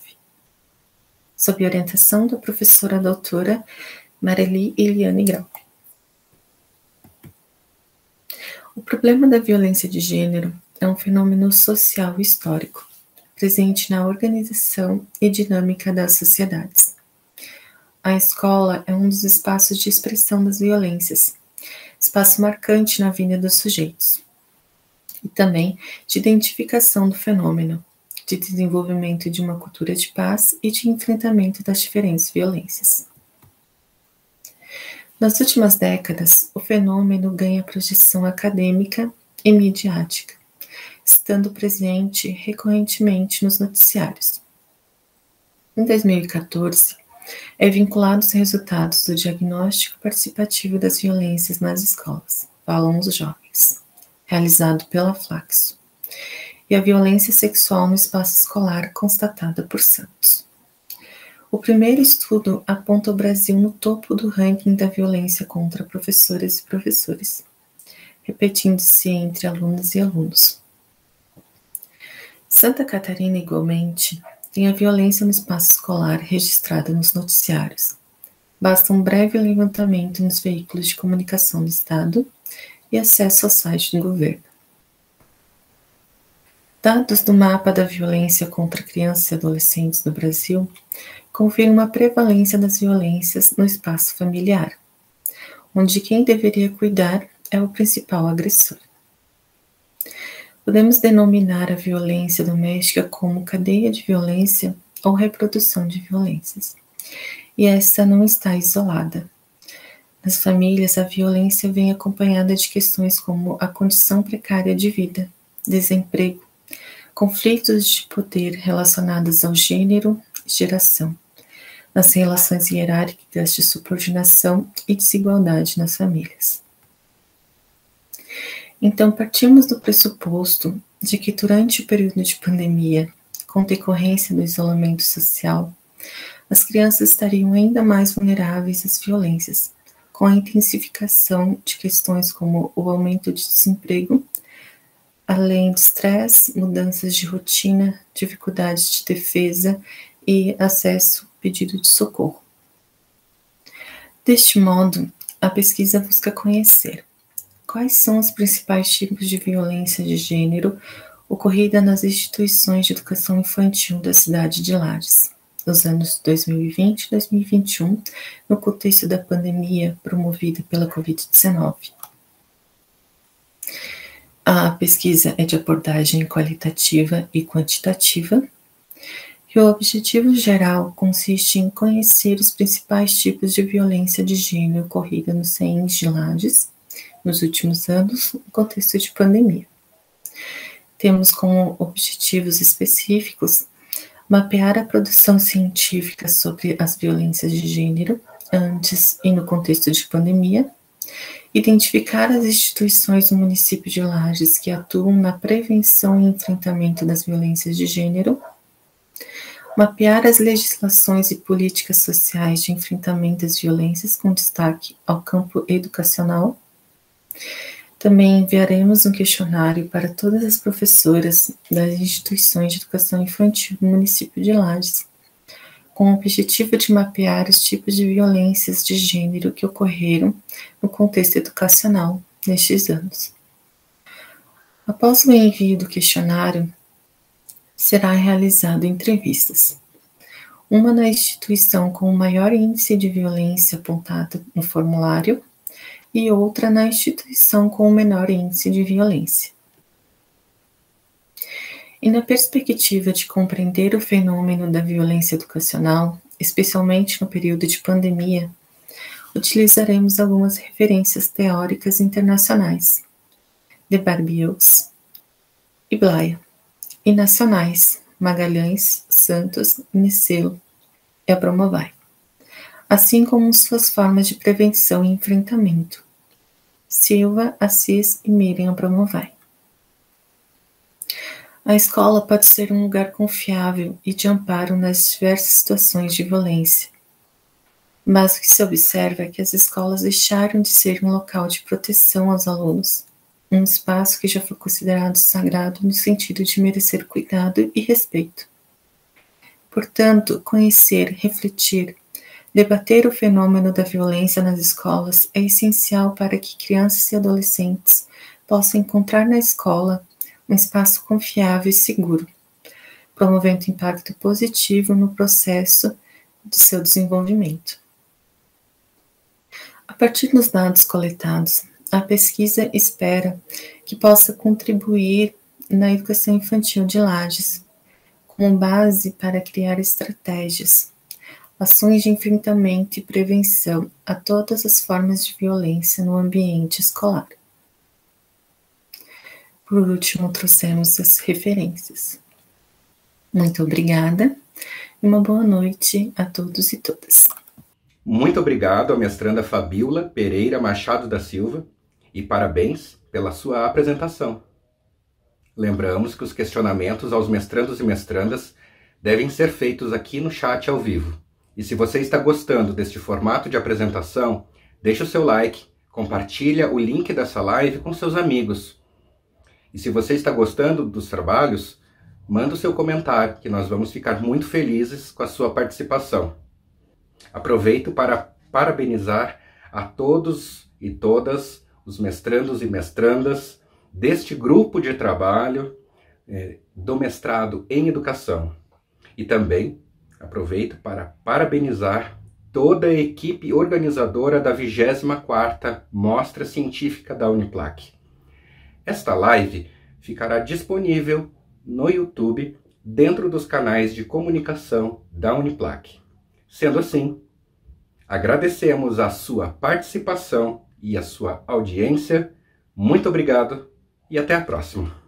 sob orientação da professora doutora Mareli Eliane Grau. O problema da violência de gênero é um fenômeno social e histórico, presente na organização e dinâmica das sociedades. A escola é um dos espaços de expressão das violências, espaço marcante na vida dos sujeitos, e também de identificação do fenômeno, de desenvolvimento de uma cultura de paz e de enfrentamento das diferentes violências. Nas últimas décadas, o fenômeno ganha projeção acadêmica e midiática, estando presente recorrentemente nos noticiários. Em 2014, é vinculado aos resultados do diagnóstico participativo das violências nas escolas, falam os jovens, realizado pela Flaxo, e a violência sexual no espaço escolar constatada por Santos. O primeiro estudo aponta o Brasil no topo do ranking da violência contra professoras e professores, repetindo-se entre alunas e alunos. Santa Catarina, igualmente, tem a violência no espaço escolar registrada nos noticiários. Basta um breve levantamento nos veículos de comunicação do Estado e acesso ao site do governo. Dados do mapa da violência contra crianças e adolescentes do Brasil confirmam a prevalência das violências no espaço familiar, onde quem deveria cuidar é o principal agressor. Podemos denominar a violência doméstica como cadeia de violência ou reprodução de violências, e essa não está isolada. Nas famílias, a violência vem acompanhada de questões como a condição precária de vida, desemprego, conflitos de poder relacionados ao gênero e geração, nas relações hierárquicas de subordinação e desigualdade nas famílias. Então, partimos do pressuposto de que durante o período de pandemia, com decorrência do isolamento social, as crianças estariam ainda mais vulneráveis às violências, com a intensificação de questões como o aumento de desemprego, além de estresse, mudanças de rotina, dificuldades de defesa e acesso ao pedido de socorro. Deste modo, a pesquisa busca conhecer quais são os principais tipos de violência de gênero ocorrida nas instituições de educação infantil da cidade de Lages, nos anos 2020 e 2021, no contexto da pandemia promovida pela Covid-19. A pesquisa é de abordagem qualitativa e quantitativa, e o objetivo geral consiste em conhecer os principais tipos de violência de gênero ocorrida nos CEINs de Lages nos últimos anos, no contexto de pandemia. Temos como objetivos específicos mapear a produção científica sobre as violências de gênero antes e no contexto de pandemia, identificar as instituições do município de Lages que atuam na prevenção e enfrentamento das violências de gênero, mapear as legislações e políticas sociais de enfrentamento às violências com destaque ao campo educacional. Também enviaremos um questionário para todas as professoras das instituições de educação infantil do município de Lages, com o objetivo de mapear os tipos de violências de gênero que ocorreram no contexto educacional nestes anos. Após o envio do questionário, será realizado entrevistas. Uma na instituição com o maior índice de violência apontado no formulário e outra na instituição com o menor índice de violência. E na perspectiva de compreender o fenômeno da violência educacional, especialmente no período de pandemia, utilizaremos algumas referências teóricas internacionais, de Barbius e Blaia, e nacionais, Magalhães, Santos, Nicelo e Abramovay, assim como suas formas de prevenção e enfrentamento, Silva, Assis e Miriam Abramovay. A escola pode ser um lugar confiável e de amparo nas diversas situações de violência, mas o que se observa é que as escolas deixaram de ser um local de proteção aos alunos, um espaço que já foi considerado sagrado no sentido de merecer cuidado e respeito. Portanto, conhecer, refletir, debater o fenômeno da violência nas escolas é essencial para que crianças e adolescentes possam encontrar na escola um espaço confiável e seguro, promovendo impacto positivo no processo do seu desenvolvimento. A partir dos dados coletados, a pesquisa espera que possa contribuir na educação infantil de Lages, como base para criar estratégias, ações de enfrentamento e prevenção a todas as formas de violência no ambiente escolar. Por último, trouxemos as referências. Muito obrigada e uma boa noite a todos e todas. Muito obrigado à mestranda Fabíola Pereira Machado da Silva e parabéns pela sua apresentação. Lembramos que os questionamentos aos mestrandos e mestrandas devem ser feitos aqui no chat ao vivo. E se você está gostando deste formato de apresentação, deixe o seu like, compartilha o link dessa live com seus amigos. E se você está gostando dos trabalhos, manda o seu comentário, que nós vamos ficar muito felizes com a sua participação. Aproveito para parabenizar a todos e todas os mestrandos e mestrandas deste grupo de trabalho do mestrado em educação. E também aproveito para parabenizar toda a equipe organizadora da 24ª Mostra Científica da Uniplac. Esta live ficará disponível no YouTube dentro dos canais de comunicação da Uniplac. Sendo assim, agradecemos a sua participação e a sua audiência. Muito obrigado e até a próxima.